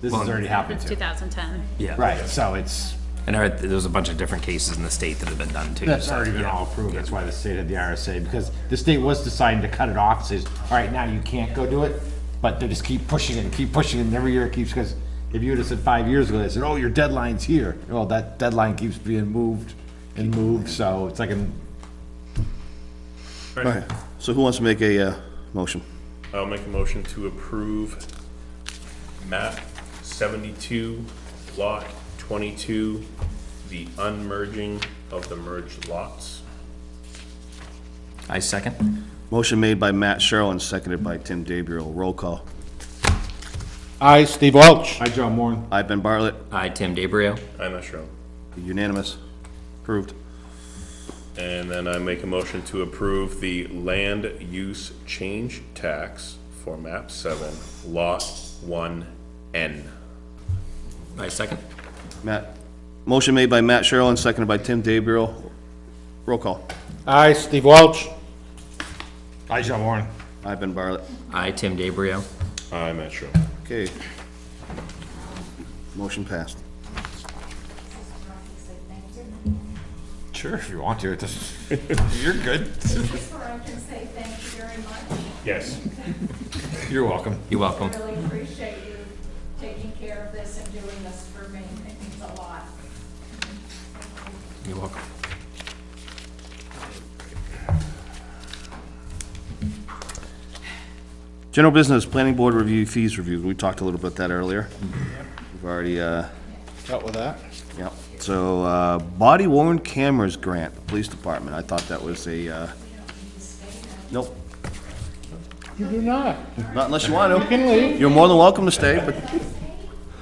this has already happened Since to. 2010. Yeah. Right, so it's, And I heard there's a bunch of different cases in the state that have been done too. that's so, already been yeah. all approved, that's why the state had the RSA, because the state was deciding to cut it off, says, all right, now you can't go do it, but they just keep pushing it, and every year it keeps, because if you would've said 5 years ago, they said, oh, your deadline's here, well, that deadline keeps being moved and moved, so it's like an, All right, so who wants to make a, motion? I'll make a motion to approve map 72, lot 22, the unmerging of the merged lots. I second. Motion made by Matt Sherrill and seconded by Tim DeBrio. Roll call. I, Steve Welch. hi, John Moore. I, Ben Bartlett. I, Tim DeBrio. I'm not sure. Unanimous. Approved. And then I make a motion to approve the land use change tax for map 7, lot 1N. I second. Matt, motion made by Matt Sherrill and seconded by Tim DeBrio. Roll call. I, Steve Welch. Hi, John Moore. I, Ben Bartlett. I, Tim DeBrio. I'm not sure. Okay. Motion passed. Sure, if you want to, it doesn't, you're good. Where I can say thank you very much. Yes. You're welcome. You're welcome. I really appreciate you taking care of this and doing this for me. It means a lot. You're welcome. General business, planning board review, fees review. We talked a little bit that earlier. We've already, Dealt with that. yeah. So, body worn cameras grant, the police department. I thought that was a, nope, You do not. not unless you want You to. can leave. You're more than welcome to stay, but You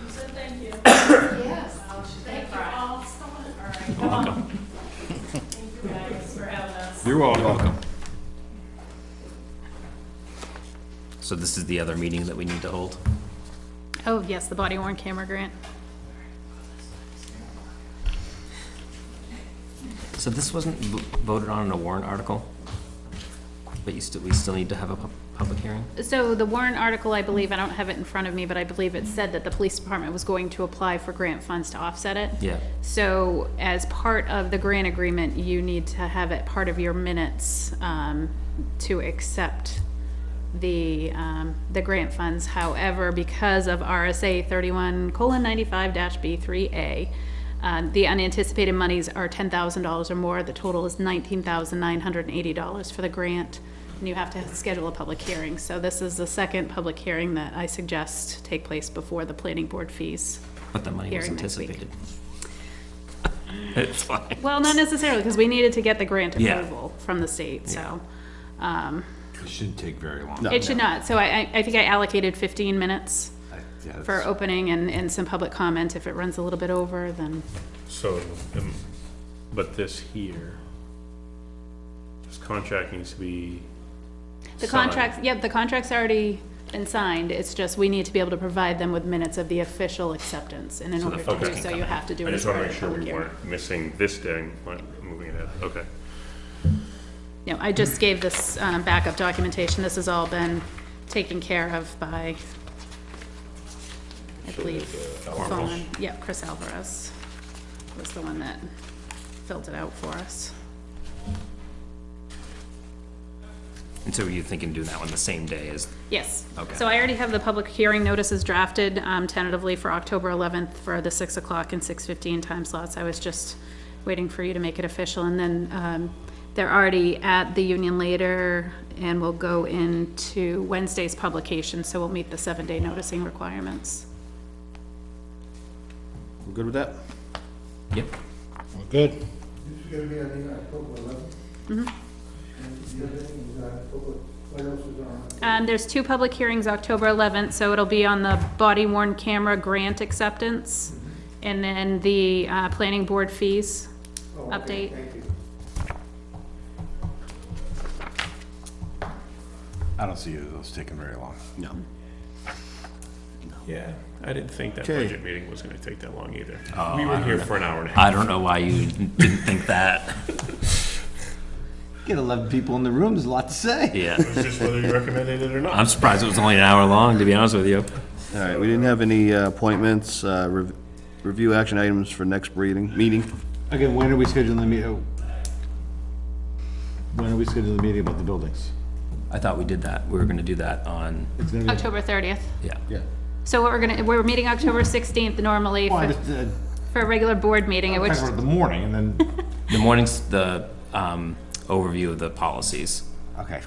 said thank you. Yes. Thank you all so much. All right. Welcome. Thank you guys for having us. You're welcome. So this is the other meeting that we need to hold? Oh, yes, the body worn camera grant. So this wasn't voted on in a warrant article? But we still need to have a public hearing? So the warrant article, I believe, I don't have it in front of me, but I believe it said that the police department was going to apply for grant funds to offset it. Yeah. So as part of the grant agreement, you need to have it part of your minutes to accept the grant funds. However, because of RSA 31:95-B3A, the unanticipated monies are $10,000 or more. The total is $19,980 for the grant. and you have to schedule a public hearing. So this is the second public hearing that I suggest take place before the planning board fees. But the money was Hearing next week. anticipated. It's fine. Well, not necessarily, because we needed to get the grant Yeah. approval from the state, so. It shouldn't take very long. It should not. So I think I allocated 15 minutes Yeah, for that's- opening and some public comment. If it runs a little bit over, then, So, but this here, this contract needs to be the signed. contracts, yep, the contract's already been signed. It's just we need to be able to provide them with minutes of the official acceptance. And in order to okay. do so, you have to do I it as just want part to of make the sure public we hearing. weren't missing this thing when moving ahead. Okay. No, I just gave this backup documentation. This has all been taken care of by, I believe, Fawn. Yep, Chris Alvarez was the one that filled it out for us. And so were you thinking doing that one the same day as, Yes. Okay. So I already have the public hearing notices drafted tentatively for October 11th for the 6 o'clock and 6:15 time slots. I was just waiting for you to make it official. And then they're already at the Union later and will go into Wednesday's publication, so we'll meet the 7-day noticing requirements. We're good with that? yep, We're good. This is gonna be on the October 11th? And the other thing is October, what else is on? There's 2 public hearings October 11th, so it'll be on the body worn camera grant acceptance and then the planning board fees Oh, okay, update. Thank you. I don't see those taking very long. No. Yeah, I didn't think that Okay. budget meeting was gonna take that long either. We were here for an hour and a half. I don't know why you didn't think that. Get 11 people in the room, there's a lot to say. Yeah, It's just whether you recommended it or not. I'm surprised it was only an hour long, to be honest with you. All right, we didn't have any appointments, review action items for next meeting. Again, when are we scheduling the meeting? When are we scheduling the meeting about the buildings? I thought we did that. We were gonna do that on, It's gonna be. October 30th. yeah. Yeah. So what we're meeting October 16th normally Well, I for, just, for a regular board meeting, which, talking about the morning and then, The morning's the overview of the policies. okay.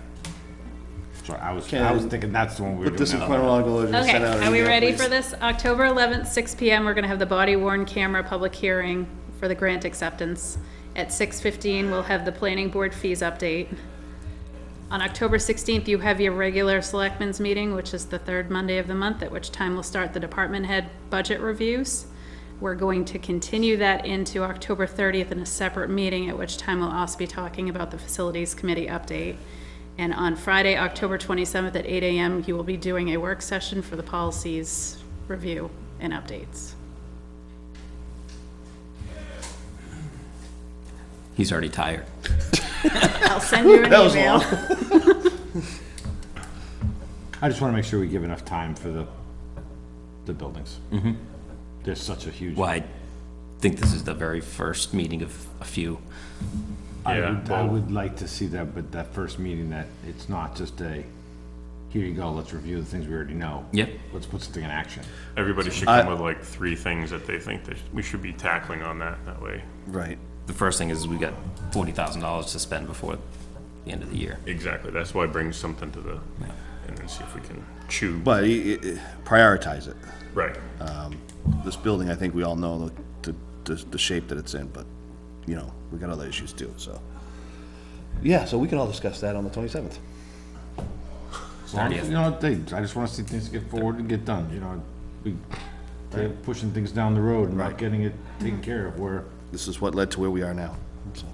Sorry, I was thinking that's the one we were doing. Put this in now. chronological order. okay, Send out an are we email, ready please. for this? October 11th, 6 PM, we're gonna have the body worn camera public hearing for the grant acceptance. At 6:15, we'll have the planning board fees update. On October 16th, you have your regular selectmen's meeting, which is the third Monday of the month, at which time we'll start the department head budget reviews. We're going to continue that into October 30th in a separate meeting, at which time we'll also be talking about the facilities committee update. And on Friday, October 27th at 8 AM, you will be doing a work session for the policies review and updates. He's already tired. I'll send you an That was email. I just wanna make sure we give enough time for the buildings. Mm-hmm. There's such a huge. Well, I think this is the very first meeting of a few. I Yeah, would, I well- would like to see that, but that first meeting, that it's not just a, here you go, let's review the things we already know. Yep. Let's put something in action. Everybody should come with like 3 things that they think that we should be tackling on that way. Right. The first thing is we got $40,000 to spend before the end of the year. Exactly, that's why I bring something to the, and then see if we can chew. But prioritize it. Right. This building, I think we all know the shape that it's in, but, you know, we got other issues too, so. Yeah, so we can all discuss that on the 27th. As long as, you know, I just wanna see things get forward and get done, you know, they're pushing things down the road and not getting it taken care of, where, This is what led to where we are now, so.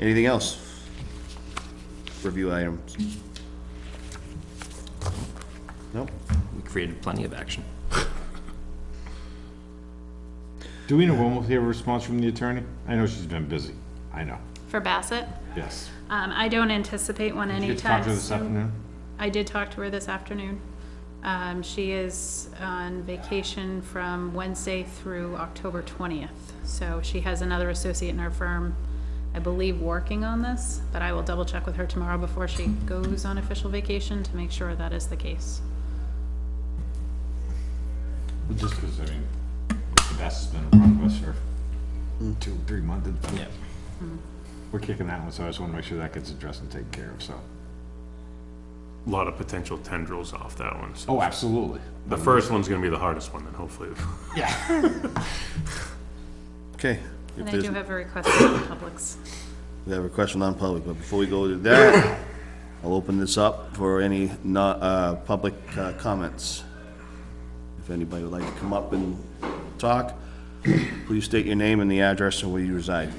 Anything else? Review items? Nope. We created plenty of action. do we know when we'll hear a response from the attorney? I know she's been busy, I know, For Bassett, yes. I don't anticipate one Did you get to talk anytime to her this soon. afternoon? I did talk to her this afternoon. She is on vacation from Wednesday through October 20th. So she has another associate in her firm, I believe, working on this, but I will double check with her tomorrow before she goes on official vacation to make sure that is the case. Just because, I mean, the best has been in front of us for 2, 3 months. Yeah. we're kicking that one, so I just wanna make sure that gets addressed and taken care of, so. A lot of potential tendrils off that one. So Oh, absolutely. the first one's gonna be the hardest one, then hopefully. Okay. If And I there's- do have a request from the Publix. We have a question on public, but before we go to that, I'll open this up for any not, public comments. If anybody would like to come up and talk, please state your name and the address and where you reside.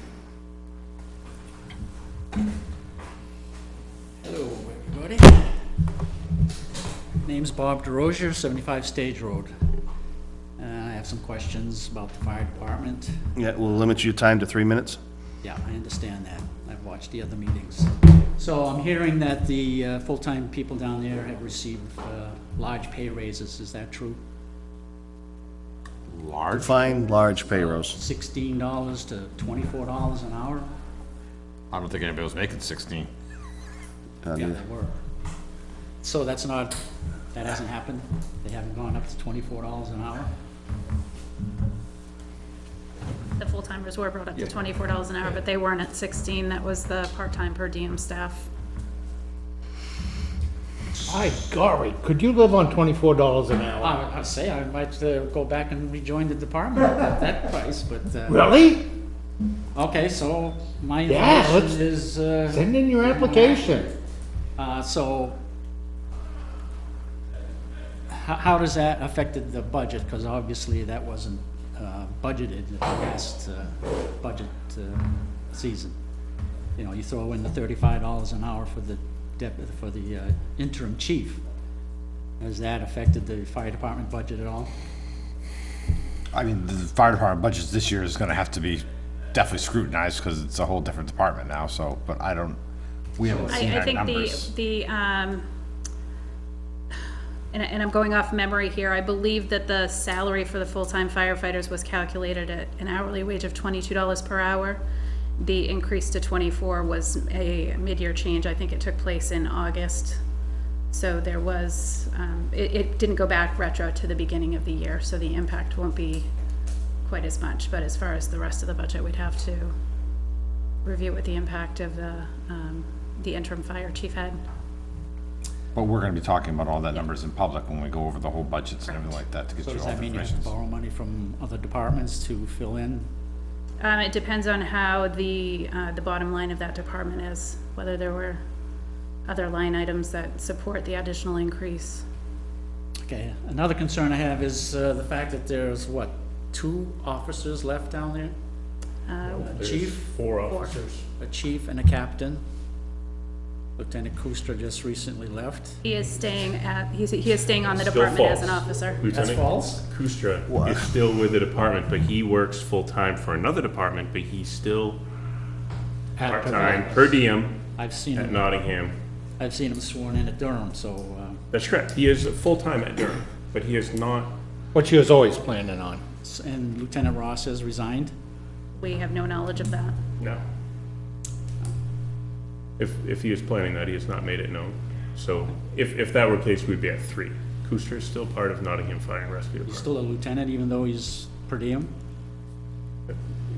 Hello, everybody. Name's Bob DeRozier, 75 Stage Road. I have some questions about the fire department. Yeah, we'll limit your time to 3 minutes. Yeah, I understand that. I've watched the other meetings. So I'm hearing that the full-time people down there have received large pay raises. Is that true? Large? Define large pay raise. $16 to $24 an hour? I don't think anybody was making 16. Yeah, they were. So that's not, that hasn't happened? They haven't gone up to $24 an hour? The full-timers were brought up to $24 an hour, but they weren't at 16. That was the part-time per diem staff. My golly, could you live on $24 an hour? I'd say I might go back and rejoin the department at that price, but, Really? okay, so my Yeah, information is, Send in your application. so how does that affected the budget? Because obviously that wasn't budgeted in the last budget season. You know, you throw in the $35 an hour for the interim chief. Has that affected the fire department budget at all? I mean, the fire department budget this year is gonna have to be definitely scrutinized, because it's a whole different department now, so, but we haven't seen I our think numbers. and I'm going off memory here, I believe that the salary for the full-time firefighters was calculated at an hourly wage of $22 per hour. The increase to 24 was a mid-year change. I think it took place in August. So there was, it didn't go back retro to the beginning of the year, so the impact won't be quite as much. But as far as the rest of the budget, we'd have to review what the impact of the interim fire chief had. But we're gonna be talking about all that numbers in public when we go over the whole budgets and everything like that, to get So you does all that the mean you have to information. borrow money from other departments to fill in? It depends on how the bottom line of that department is, whether there were other line items that support the additional increase. Okay, another concern I have is the fact that there's, what, 2 officers left down there? A chief, 4 officers. a chief and a captain. Lieutenant Kuster just recently left. He is staying he is staying on the Still department as false. an officer. Lieutenant false? Kustra is still with the department, but he works full-time for another department, but he's still part-time per diem I've seen at him, Nottingham. I've seen him sworn in at Durham, so, That's correct. He is full-time at Durham, but he is not, What you was always planning on. and Lieutenant Ross has resigned. We have no knowledge of that. no. If he is planning that, he has not made it known. So if that were the case, we'd be at 3. Kuster is still part of Nottingham Fire and Rescue He's Department. still a lieutenant even though he's per diem.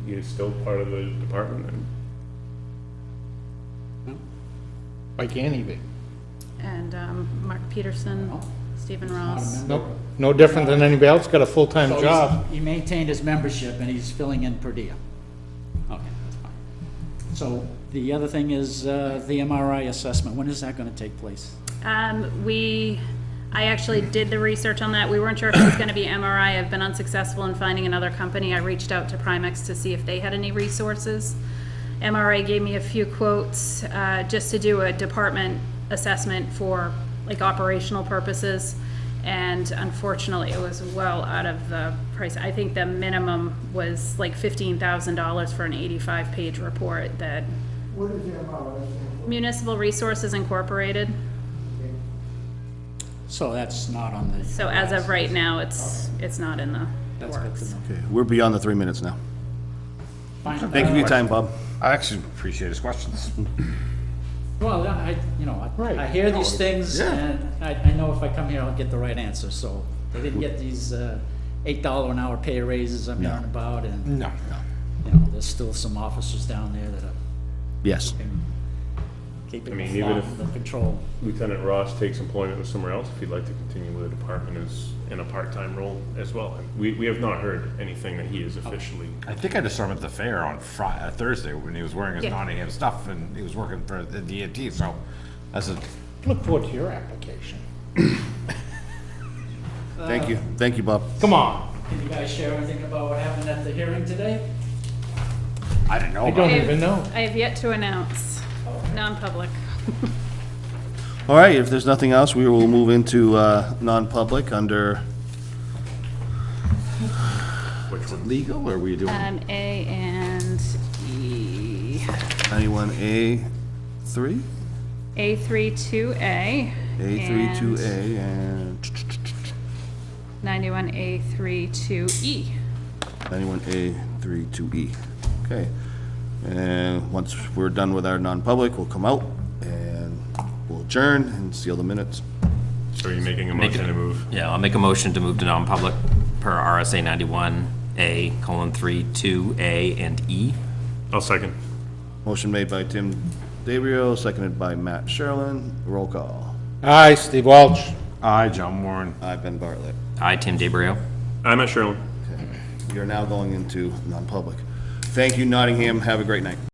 He is still part of the department, and Why can't he be? And Mark Peterson, Stephen Not a Ross. member. Nope, no different than anybody else, got a full-time So job. He maintained his membership and he's filling in per diem. Okay, that's fine. So the other thing is the MRI assessment. When is that gonna take place? I actually did the research on that. We weren't sure if it was gonna be MRI. I've been unsuccessful in finding another company. I reached out to Primex to see if they had any resources. MRI gave me a few quotes, just to do a department assessment for like operational purposes. And unfortunately, it was well out of the price. I think the minimum was like $15,000 for an 85-page report that What is the MRI? Municipal Resources Incorporated. So that's not on the. So as of right now, it's not in the That's good to works. know. Okay, we're beyond the 3 minutes now. Fine. Thank you for your time, Bob. I actually appreciate his questions. Well, I hear these things and I know if I come here, I'll get the right answer. So they didn't get these $8 an hour pay raises I'm hearing about, and No. there's still some officers down there that are Yes. Keeping I mean, the even flow, if- the control. Lieutenant Ross takes employment with somewhere else, if he'd like to continue with the department as, in a part-time role as well. And we have not heard anything that he is officially, I think I just saw him at the fair on Thursday when he was wearing his Yeah. Nottingham stuff and he was working for the DNT, so that's a, Look forward to your application. Thank you, Bob. Come on. Can you guys share anything about what happened at the hearing today? I didn't know I about don't it. even know. I have yet to announce, non-public. All right, if there's nothing else, we will move into non-public under which one? Legal, or were you doing? A and E. 91A3, A3 2A. A32A, and 91A3 2E. 91A32E. Okay. And once we're done with our non-public, we'll come out and we'll adjourn and seal the minutes. So are you making a Make motion it- to move? Yeah, I'll make a motion to move to non-public per RSA 91A:3, 2A and E. I'll second. Motion made by Tim DeBrio, seconded by Matt Sherlin. Roll call. Aye, Steve Welch. Aye, John Warren. I, Ben Bartlett. I, Tim DeBrio. I'm at Sherlin. You're now going into non-public. Thank you, Nottingham. Have a great night.